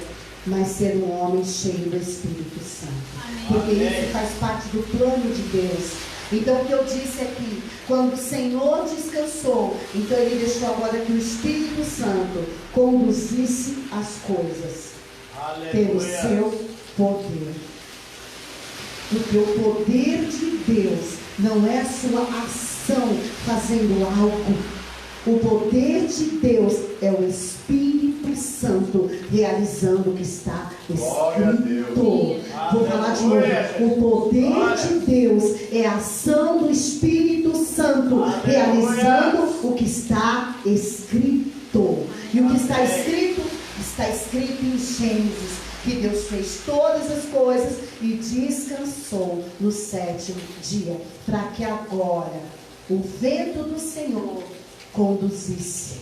mas ser um homem cheio do Espírito Santo. Amém. Porque Amém. isso faz parte do plano de Deus. Então o que eu disse aqui, quando o Senhor descansou, então ele deixou agora que o Espírito Santo conduzisse as coisas pelo Aleluia. seu poder. Porque o poder de Deus não é a sua ação fazendo algo. O poder de Deus é o Espírito Santo realizando o que está Glória a Deus. escrito. Vou falar de novo. O poder de Deus é a ação do Espírito Santo realizando o que está escrito. E o que está escrito? Está escrito em Gênesis, que Deus fez todas as coisas e descansou no 7º dia, para que agora o vento do Senhor conduzisse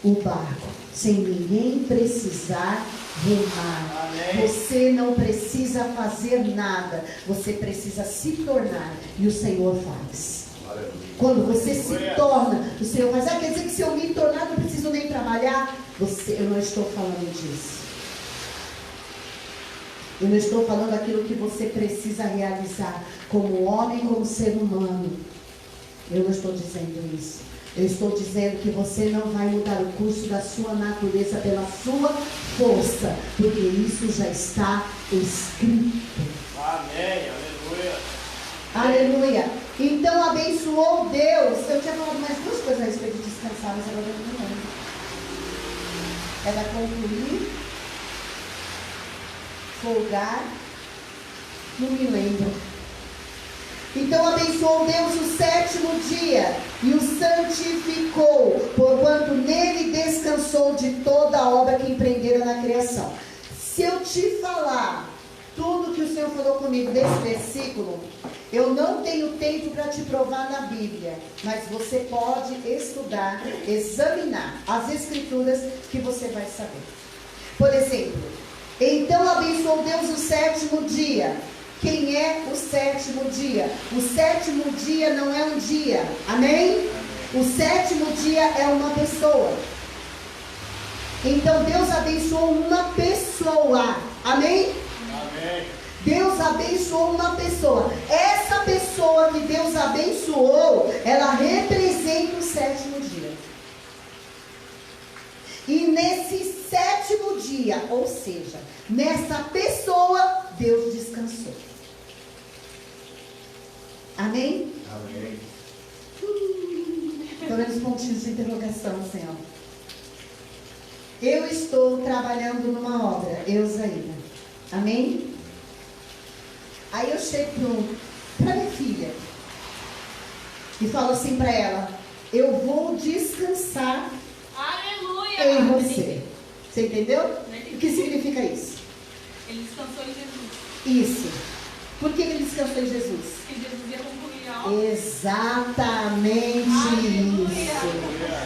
o barco, sem ninguém precisar remar. Amém. Você não precisa fazer nada, você precisa se tornar, e o Senhor faz. Aleluia. Quando você se torna, o Senhor faz. Quer dizer que se eu me tornar, não preciso nem trabalhar? Eu não estou falando disso. Eu não estou falando aquilo que você precisa realizar como homem, como ser humano. Eu não estou dizendo isso. Eu estou dizendo que você não vai mudar o curso da sua natureza pela sua força, porque isso já está escrito. Amém, aleluia. Aleluia. Então abençoou Deus. Eu tinha falado mais duas coisas a respeito de descansar, mas agora eu não lembro. Era concluir, folgar, não me lembro. Então abençoou Deus o 7º dia e o santificou, porquanto nele descansou de toda a obra que empreendera na criação. Se eu te falar tudo que o Senhor falou comigo desse versículo, eu não tenho tempo para te provar na Bíblia, mas você pode estudar, examinar as Escrituras que você vai saber. Por exemplo, então abençoou Deus o 7º dia. Quem é o 7º dia? O 7º dia não é um dia, amém? O 7º dia é uma pessoa. Então Deus abençoou uma pessoa, amém? Amém. Deus abençoou uma pessoa. Essa pessoa que Deus abençoou, ela representa o 7º dia. E nesse 7º dia, ou seja, nessa pessoa, Deus descansou. Amém? Amém. Estou vendo os pontinhos de interrogação, Senhor. Eu estou trabalhando numa obra, Eusaína. Amém? Aí eu chego para minha filha e falo assim para ela: eu vou descansar Aleluia. em você. Você entendeu? O que significa isso? Ele descansou em Jesus. Isso. Por que ele descansou em Jesus? Porque Jesus ia concluir a obra. Exatamente Aleluia. isso.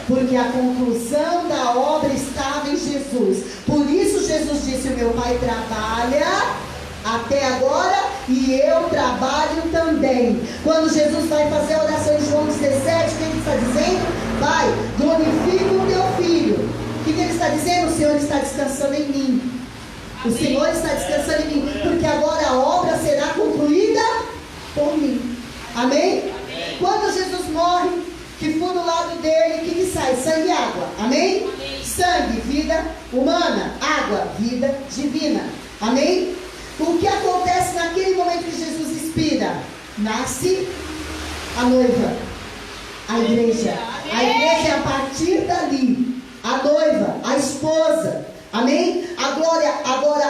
Porque a conclusão da obra estava em Jesus. Por isso Jesus disse: o meu Pai trabalha até agora e eu trabalho também. Quando Jesus vai fazer a oração em João 17, o que ele está dizendo? Pai, glorifica o teu filho. O que ele está dizendo? O Senhor está descansando em mim. O Amém. Senhor está descansando em mim, porque agora a obra será concluída por mim. Amém? Amém. Quando Jesus morre, que for do lado dele, que lhe sai? Sangue e água. Amém? Amém. Sangue, vida humana. Água, vida divina. Amém? O que acontece naquele momento que Jesus expira? Nasce a noiva, a igreja. A igreja é a partir dali. A noiva, a esposa. Amém? Agora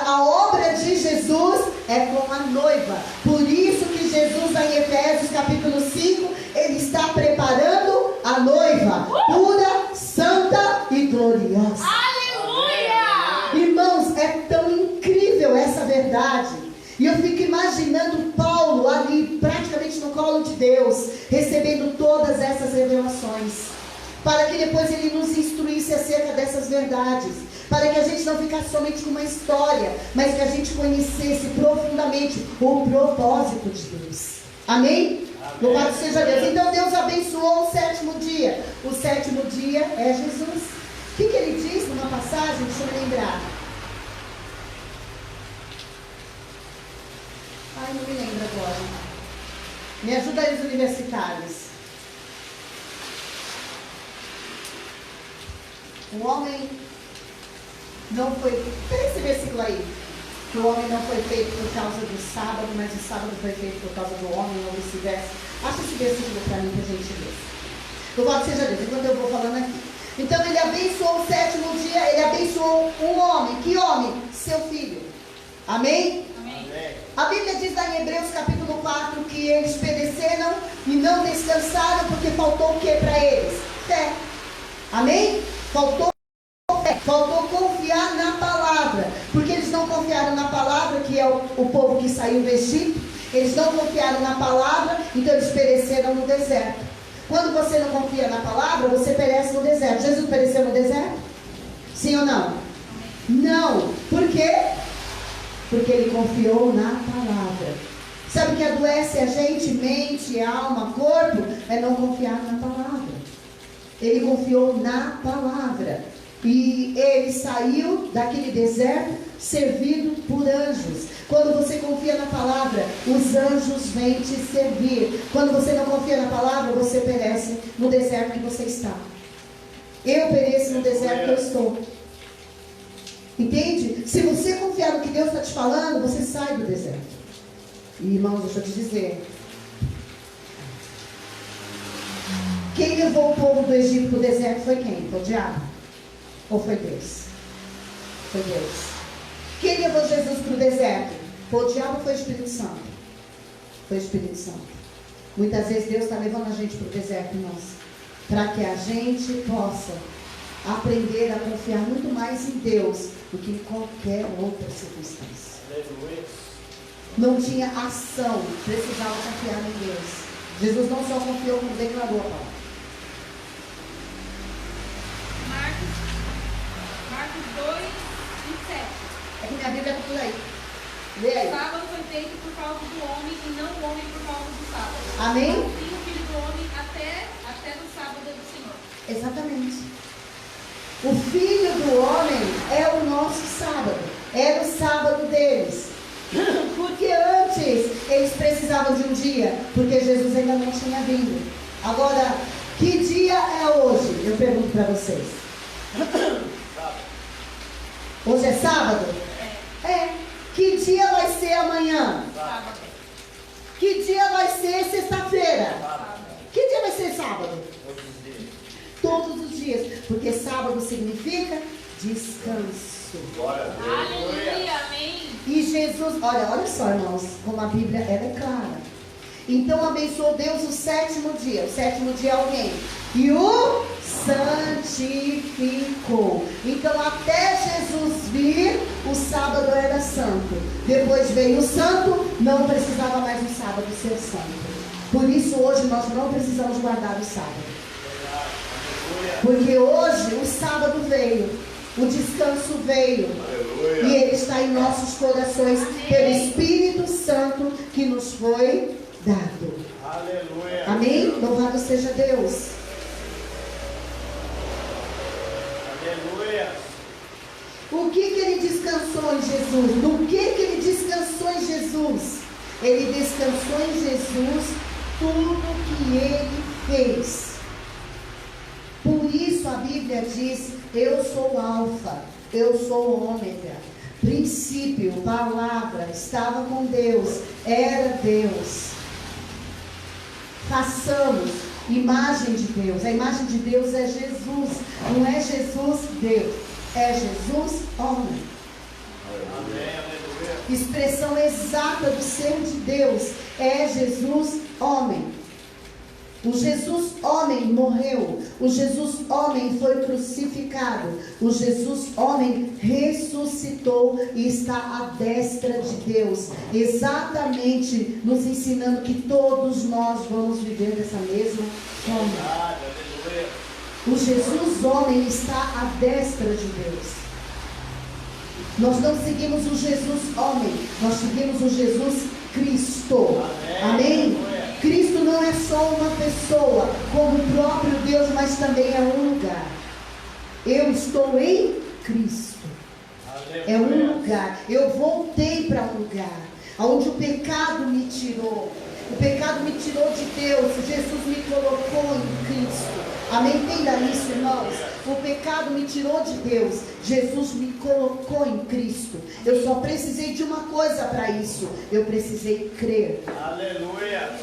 a obra de Jesus é com a noiva. Por isso que Jesus, lá em Efésios capítulo 5, ele está preparando a noiva, pura, santa e gloriosa. Aleluia! Irmãos, é tão incrível essa verdade. E eu fico imaginando Paulo ali, praticamente no colo de Deus, recebendo todas essas revelações, para que depois ele nos instruísse acerca dessas verdades, para que a gente não ficasse somente com uma história, mas que a gente conhecesse profundamente o propósito de Deus. Amém? Louvado seja Deus. Então Deus abençoou o sétimo dia. O sétimo dia é Jesus. O que ele diz numa passagem? Deixa eu me lembrar. Ai, não me lembro agora. Me ajuda aí os universitários. O homem não foi... Pega esse versículo aí. Que o homem não foi feito por causa do sábado, mas o sábado foi feito por causa do homem, ou vice-versa. Acha esse versículo para mim, para a gente ver. Louvado seja Deus, enquanto eu vou falando aqui. Então ele abençoou o sétimo dia, ele abençoou um homem. Que homem? Seu filho. Amém? A Bíblia diz lá em Hebreus capítulo 4 que eles pereceram e não descansaram porque faltou o que para eles? Fé. Amém? Faltou fé, faltou confiar na palavra, porque eles não confiaram na palavra, que é o povo que saiu do Egito. Eles não confiaram na palavra, então eles pereceram no deserto. Quando você não confia na palavra, você perece no deserto. Jesus pereceu no deserto? Sim ou não? Não. Por quê? Porque ele confiou na palavra. Sabe o que adoece a gente, mente, alma, corpo? É não confiar na palavra. Ele confiou na palavra. E ele saiu daquele deserto servido por anjos. Quando você confia na palavra, os anjos vêm te servir. Quando você não confia na palavra, você perece no deserto que você está. Eu pereço no deserto que eu estou. Entende? Se você confiar no que Deus está te falando, você sai do deserto. E irmãos, deixa eu te dizer. Quem levou o povo do Egito para o deserto foi quem? Foi o diabo? Ou foi Deus? Foi Deus. Quem levou Jesus para o deserto? Foi o diabo ou foi o Espírito Santo? Foi o Espírito Santo. Muitas vezes Deus está levando a gente para o deserto, irmãos, para que a gente possa aprender a confiar muito mais em Deus do que em qualquer outra circunstância. Não tinha ação, precisava confiar em Deus. Jesus não só confiou, como declarou a palavra. Marcos 2, 27. É que minha Bíblia está por aí. Lê aí. O sábado foi feito por causa do homem e não o homem por causa do sábado. Amém? Assim o filho do homem até no sábado do Senhor. Exatamente. O filho do homem é o nosso sábado. Era o sábado deles. Porque antes eles precisavam de um dia, porque Jesus ainda não tinha vindo. Agora, que dia é hoje? Eu pergunto para vocês. Hoje é sábado? É. Que dia vai ser amanhã? Sábado. Que dia vai ser sexta-feira? Que dia vai ser sábado? Todos os dias. Porque sábado significa descanso. Aleluia, amém. E Jesus, olha só, irmãos, como a Bíblia ela é clara. Então abençoou Deus o sétimo dia. O sétimo dia é alguém. E o santificou. Então até Jesus vir, o sábado era santo. Depois veio o santo, não precisava mais o sábado ser santo. Por isso hoje nós não precisamos guardar o sábado. Porque hoje o sábado veio, o descanso veio. Aleluia. E ele está em nossos corações. Amém. Pelo Espírito Santo que nos foi dado. Aleluia. Amém? Louvado seja Deus. Aleluia. O que ele descansou em Jesus? Do que ele descansou em Jesus? Ele descansou em Jesus tudo que ele fez. Por isso a Bíblia diz: eu sou o Alfa, eu sou o Ômega. Princípio, palavra, estava com Deus, era Deus. Façamos imagem de Deus. A imagem de Deus é Jesus. Não é Jesus Deus, é Jesus homem. Amém. Expressão exata do ser de Deus é Jesus homem. O Jesus homem morreu, o Jesus homem foi crucificado, o Jesus homem ressuscitou e está à destra de Deus, exatamente nos ensinando que todos nós vamos viver dessa mesma forma. O Jesus homem está à destra de Deus. Nós não seguimos o Jesus homem, nós seguimos o Jesus Cristo. Amém? Cristo não é só uma pessoa, como o próprio Deus, mas também é um lugar. Eu estou em Cristo. É um lugar. Eu voltei para um lugar onde o pecado me tirou. O pecado me tirou de Deus. Jesus me colocou em Cristo. Amém? Entenda isso, irmãos. O pecado me tirou de Deus. Jesus me colocou em Cristo. Eu só precisei de uma coisa para isso. Eu precisei crer. Aleluia.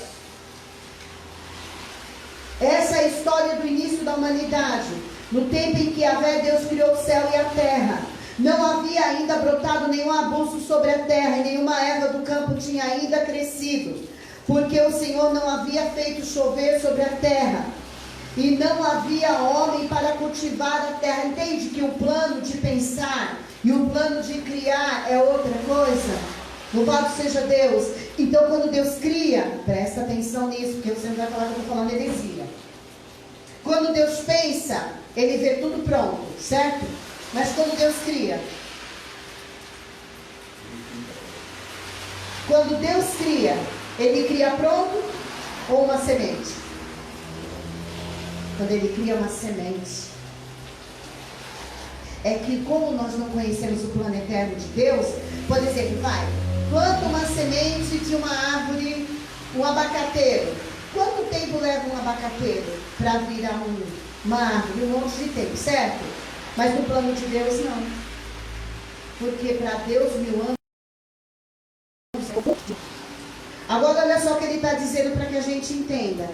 Essa é a história do início da humanidade. No tempo em que Yahvé, Deus criou o céu e a terra, não havia ainda brotado nenhum arbusto sobre a terra, e nenhuma erva do campo tinha ainda crescido, porque o Senhor não havia feito chover sobre a terra, e não havia homem para cultivar a terra. Entende que o plano de pensar e o plano de criar é outra coisa? Louvado seja Deus. Então, quando Deus cria, presta atenção nisso, porque você não vai falar que eu estou falando heresia. Quando Deus pensa, Ele vê tudo pronto, certo? Mas quando Deus cria, Ele cria pronto ou uma semente? Quando Ele cria uma semente, é que como nós não conhecemos o plano eterno de Deus, por exemplo, planta uma semente de uma árvore, um abacateiro. Quanto tempo leva um abacateiro para virar uma árvore? Um monte de tempo, certo? Mas no plano de Deus não. Porque para Deus 1000 anos. Agora olha só o que ele está dizendo para que a gente entenda.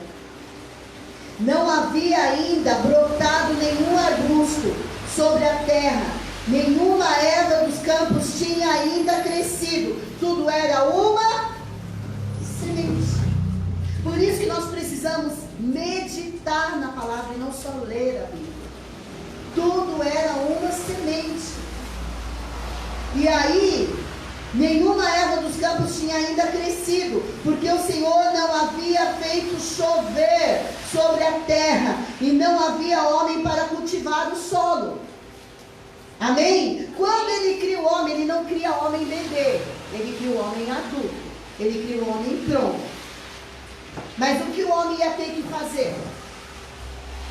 Não havia ainda brotado nenhum arbusto sobre a terra, nenhuma erva dos campos tinha ainda crescido, tudo era uma semente. Por isso que nós precisamos meditar na palavra e não só ler a Bíblia. Tudo era uma semente. E aí, nenhuma erva dos campos tinha ainda crescido, porque o Senhor não havia feito chover sobre a terra, e não havia homem para cultivar o solo. Amém? Quando Ele cria o homem, Ele não cria o homem bebê, Ele cria o homem adulto, Ele cria o homem pronto. Mas o que o homem ia ter que fazer?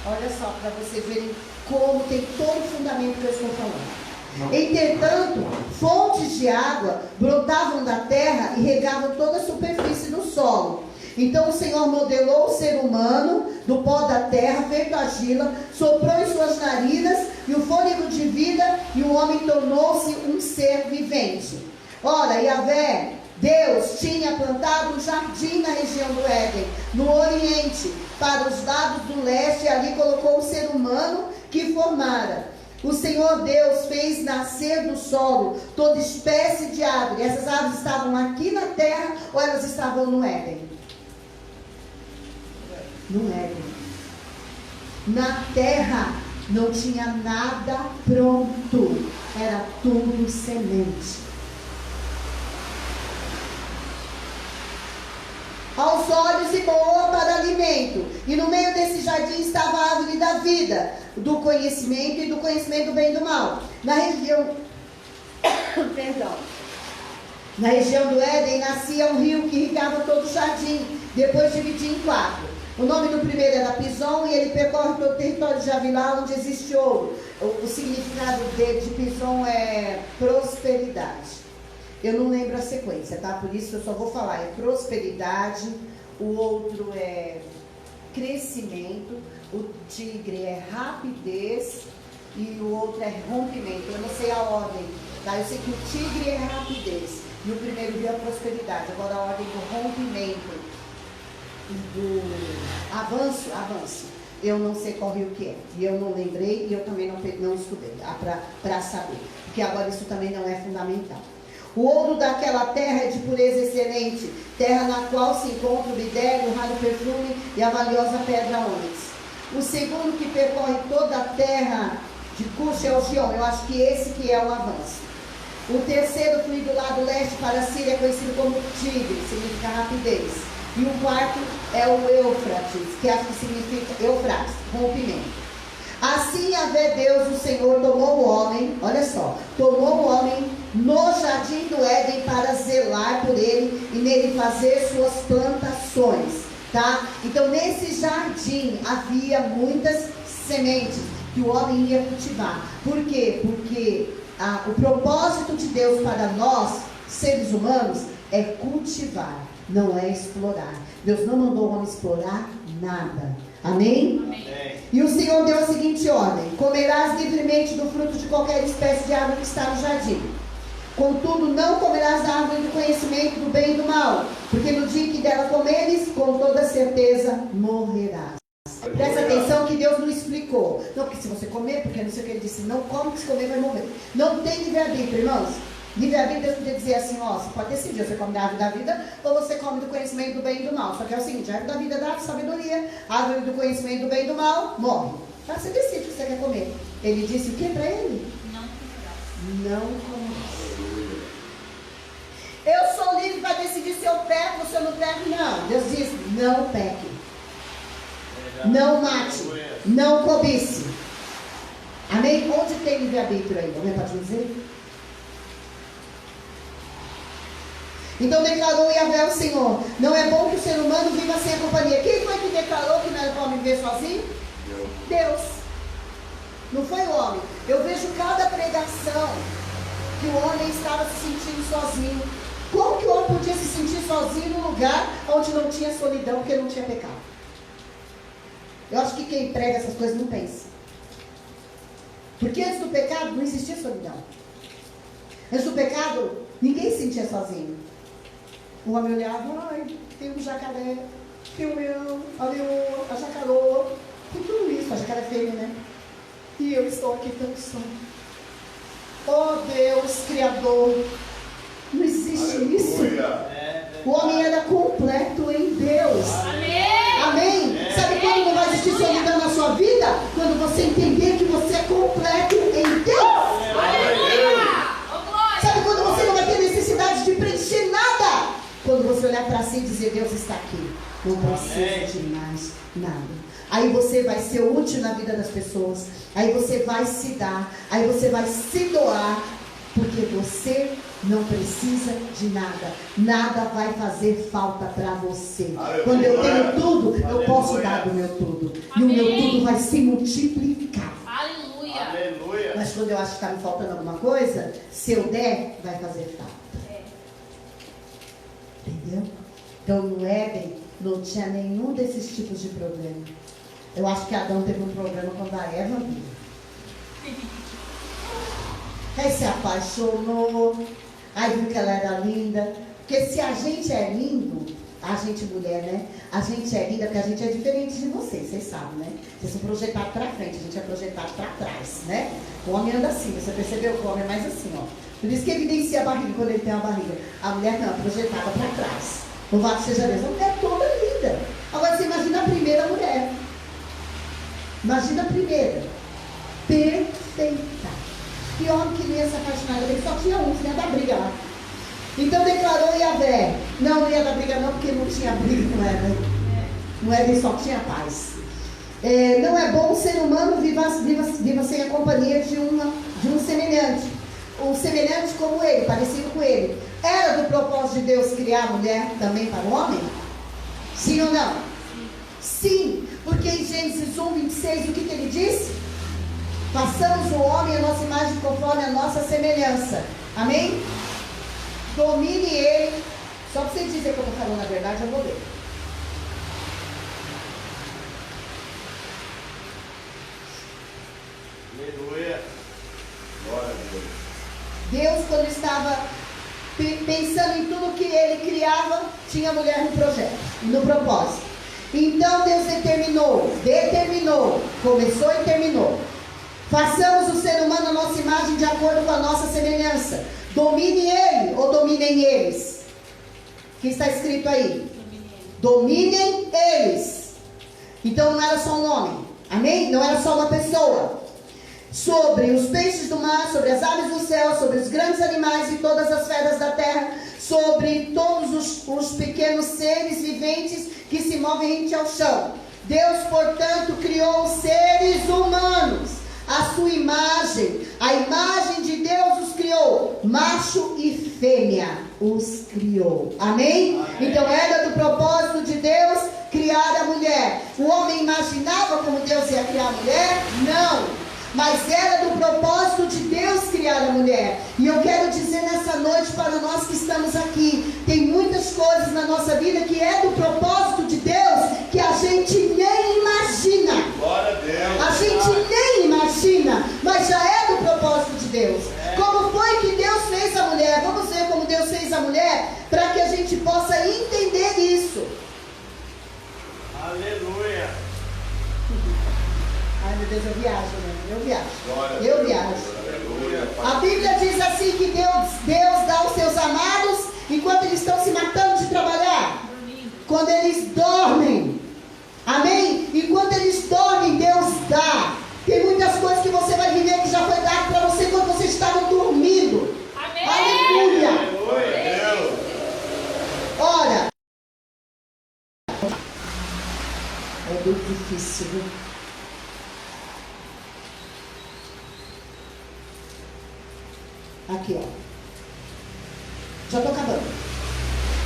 Olha só, para vocês verem como tem todo o fundamento que eu estou falando. Entretanto, fontes de água brotavam da terra e regavam toda a superfície do solo. Então o Senhor modelou o ser humano do pó da terra, feito argila, soprou em suas narinas e o fôlego de vida, e o homem tornou-se um ser vivente. Ora, Yahvé, Deus, tinha plantado um jardim na região do Éden, no oriente, para os lados do leste, e ali colocou o ser humano que formara. O Senhor Deus fez nascer do solo toda espécie de árvore. Essas árvores estavam aqui na terra ou elas estavam no Éden? No Éden. Na terra não tinha nada pronto, era tudo semente. Aos olhos e boa para alimento. E no meio desse jardim estava a árvore da vida, do conhecimento e do conhecimento do bem e do mal. Na região Na região do Éden nascia um rio que irrigava todo o jardim, depois dividia em 4. O nome do primeiro era Pison, e ele percorre todo o território de Havilá, onde existe ouro. O significado de Pison é prosperidade. Eu não lembro a sequência, tá? Por isso eu só vou falar. É prosperidade, o outro é crescimento, o tigre é rapidez e o outro é rompimento. Eu não sei a ordem, tá? Eu sei que o tigre é rapidez e o primeiro rio é prosperidade. Agora a ordem do rompimento e do avanço, eu não sei qual rio que é. E eu não lembrei e eu também não estudei para saber. Porque agora isso também não é fundamental. O ouro daquela terra é de pureza excelente, terra na qual se encontra o bidélio, o raro perfume e a valiosa pedra ônix. O segundo que percorre toda a terra de Cush é o Gion. Eu acho que esse que é o avanço. O terceiro flui do lado leste para a Síria, conhecido como Tigre, significa rapidez. E o quarto é o Eufrates, que acho que significa Eufrates, rompimento. Assim, Yahvé Deus, o Senhor, tomou o homem, olha só, tomou o homem no jardim do Éden para zelar por ele e nele fazer suas plantações, tá? Então, nesse jardim havia muitas sementes que o homem ia cultivar. Por quê? Porque o propósito de Deus para nós, seres humanos, é cultivar, não é explorar. Deus não mandou o homem explorar nada. Amém? Amém. E o Senhor deu a seguinte ordem: comerás livremente do fruto de qualquer espécie de árvore que está no jardim. Contudo, não comerás da árvore do conhecimento do bem e do mal, porque no dia que dela comeres, com toda certeza morrerás. Presta atenção que Deus não explicou. Não, porque se você comer, porque não sei o que ele disse, não come, que se comer vai morrer. Não tem livre-arbítrio, irmãos. Livre-arbítrio, Deus podia dizer assim, ó, você pode decidir, você come da árvore da vida ou você come do conhecimento do bem e do mal. Só que é o seguinte, a árvore da vida dá sabedoria, a árvore do conhecimento do bem e do mal, morre. Tá, você decide o que você quer comer. Ele disse o que para ele? Não comerás. Eu sou livre para decidir se eu peco ou se eu não peco. Não, Deus diz, não peque. Não mate. Não cobice. Amém? Onde tem livre-arbítrio aí? Alguém pode dizer? Então declarou Yahvé o Senhor: não é bom que o ser humano viva sem a companhia. Quem foi que declarou que não era bom viver sozinho? Deus. Não foi o homem. Eu vejo cada pregação que o homem estava se sentindo sozinho. Como que o homem podia se sentir sozinho num lugar onde não tinha solidão, porque não tinha pecado? Eu acho que quem prega essas coisas não pensa. Porque antes do pecado não existia solidão. Antes do pecado, ninguém se sentia sozinho. O homem olhava, ai, tem um jacaré, tem um leão, a leoa, a jacaroa, tem tudo isso, a jacaré fêmea, né? E eu estou aqui tão só. Oh Deus, Criador, não existe isso. O homem era completo em Deus. Amém? Sabe quando não vai existir solidão na sua vida? Quando você entender que você é completo em Deus. Sabe quando você não vai ter necessidade de preencher nada? Quando você olhar para si e dizer, Deus está aqui, não preciso de mais nada. Aí você vai ser útil na vida das pessoas. Aí você vai se dar. Aí você vai se doar. Porque você não precisa de nada. Nada vai fazer falta para você. Aleluia. Quando eu tenho tudo, eu posso dar do meu tudo. E o meu tudo vai se multiplicar. Aleluia. Aleluia. Mas quando eu acho que está me faltando alguma coisa, se eu der, vai fazer falta. Entendeu? Então no Éden não tinha nenhum desses tipos de problema. Eu acho que Adão teve um problema quando a Eva viu. Aí se apaixonou, aí viu que ela era linda. Porque se a gente é lindo, a gente mulher, né? A gente é linda porque a gente é diferente de vocês sabem, né? Vocês são projetados para frente, a gente é projetado para trás, né? O homem anda assim, você percebeu que o homem é mais assim, ó. Por isso que evidencia a barriga quando ele tem uma barriga. A mulher não, é projetada para trás. Louvado seja Deus, a mulher toda linda. Agora você imagina a primeira mulher. Imagina a primeira. Perfeita. Que homem que não ia se apaixonar, ele só tinha um, ia dar briga lá. Então declarou Yahvé: não ia dar briga não, porque não tinha briga com ela. No Éden só tinha paz. Não é bom o ser humano viva sem a companhia de um semelhante. Um semelhante como ele, parecido com ele. Era do propósito de Deus criar a mulher também para o homem? Sim ou não? Sim, porque em Gênesis 1, 26, o que ele disse? Façamos o homem a nossa imagem conforme a nossa semelhança. Amém? Domine ele. Só para você dizer que eu estou falando a verdade, eu vou ler. Aleluia. Glória a Deus. Deus, quando estava pensando em tudo que ele criava, tinha a mulher no projeto, no propósito. Então Deus determinou, começou e terminou. Façamos o ser humano a nossa imagem de acordo com a nossa semelhança. Domine ele ou dominem eles? O que está escrito aí? Dominem eles. Então não era só um homem, amém? Não era só uma pessoa. Sobre os peixes do mar, sobre as aves do céu, sobre os grandes animais e todas as feras da terra, sobre todos os pequenos seres viventes que se movem rente ao chão. Deus, portanto, criou os seres humanos, a sua imagem, a imagem de Deus os criou, macho e fêmea os criou, amém? Então era do propósito de Deus criar a mulher. O homem imaginava como Deus ia criar a mulher? Não. Mas era do propósito de Deus criar a mulher. E eu quero dizer nessa noite para nós que estamos aqui, tem muitas coisas na nossa vida que é do propósito de Deus, que a gente nem imagina. Glória a Deus. A gente nem imagina, mas já é do propósito de Deus. Como foi que Deus fez a mulher? Vamos ver como Deus fez a mulher, para que a gente possa entender isso. Aleluia. Ai meu Deus, eu viajo, né? Eu viajo. Glória a Eu Deus. viajo. Aleluia. A Bíblia diz assim que Deus dá aos seus amados enquanto eles estão se matando de trabalhar. Quando eles dormem. Amém? Enquanto eles dormem, Deus dá. Tem muitas coisas que você vai viver que já foi dado para você quando você estava dormindo. Amém. Aleluia. Aleluia. Deus. Ora. É muito difícil, viu? Aqui, ó. Já estou acabando.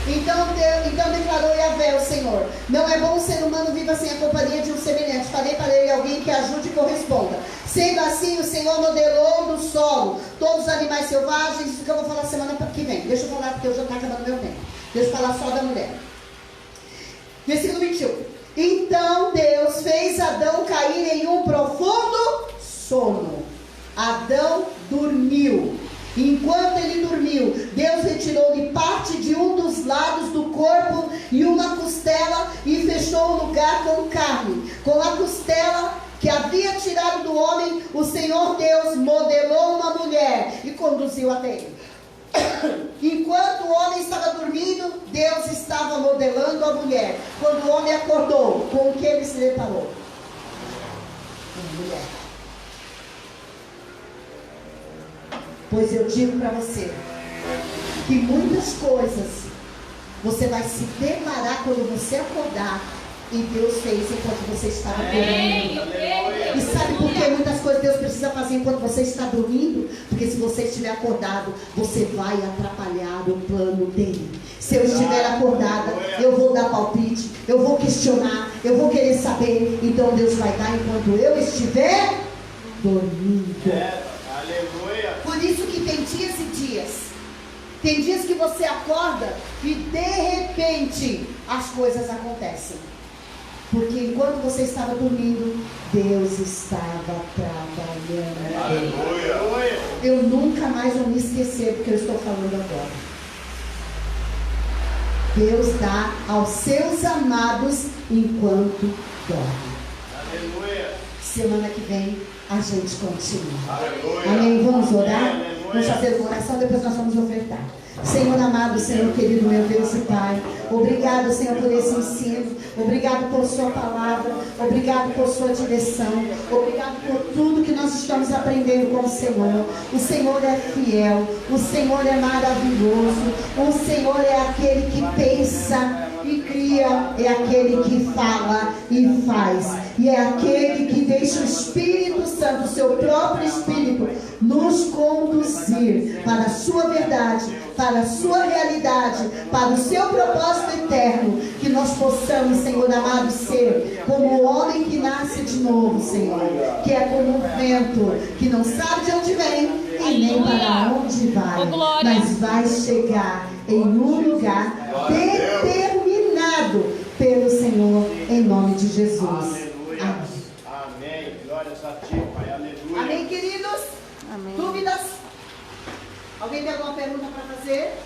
Então declarou Yahvé, o Senhor: não é bom o ser humano viva sem a companhia de um semelhante. Farei para ele alguém que ajude e corresponda. Sendo assim, o Senhor modelou do solo todos os animais selvagens. Isso que eu vou falar semana que vem. Deixa eu falar porque eu já está acabando meu tempo. Deixa eu falar só da mulher. Versículo 21. Então Deus fez Adão cair em um profundo sono. Adão dormiu. Enquanto ele dormiu, Deus retirou-lhe parte de um dos lados do corpo e uma costela e fechou o lugar com carne. Com a costela que havia tirado do homem, o Senhor Deus modelou uma mulher e conduziu até ele. Enquanto o homem estava dormindo, Deus estava modelando a mulher. Quando o homem acordou, com o que ele se deparou? Uma mulher. Pois eu digo para você que muitas coisas você vai se deparar quando você acordar e Deus fez enquanto você estava dormindo. E sabe por que muitas coisas Deus precisa fazer enquanto você está dormindo? Porque se você estiver acordado, você vai atrapalhar o plano dele. Se eu estiver acordada, eu vou dar palpite, eu vou questionar, eu vou querer saber. Então Deus vai dar enquanto eu estiver dormindo. Aleluia. Por isso que tem dias e dias. Tem dias que você acorda e de repente as coisas acontecem. Porque enquanto você estava dormindo, Deus estava trabalhando. Aleluia. Eu nunca mais vou me esquecer do que eu estou falando agora. Deus dá aos seus amados enquanto dorme. Aleluia. Semana que vem a gente continua. Aleluia. Amém? Vamos orar? Aleluia. Vamos fazer uma oração, depois nós vamos ofertar. Senhor amado, Senhor querido, meu Deus e Pai, obrigado, Senhor, por esse ensino, obrigado por sua palavra, obrigado por sua direção, obrigado por tudo que nós estamos aprendendo com o Senhor. O Senhor é fiel, o Senhor é maravilhoso, o Senhor é aquele que pensa e cria, é aquele que fala e faz, e é aquele que deixa o Espírito Santo, o seu próprio Espírito, nos conduzir para a sua verdade, para a sua realidade, para o seu propósito eterno, que nós possamos, Senhor amado, ser como o homem que nasce de novo, Senhor, que é como um vento, que não sabe de onde vem e nem para onde vai, mas vai chegar em um lugar determinado pelo Senhor, em nome de Jesus. Aleluia. Amém. Amém. Glórias a ti, Pai. Aleluia. Amém, queridos? Amém. Dúvidas? Alguém tem alguma pergunta para fazer?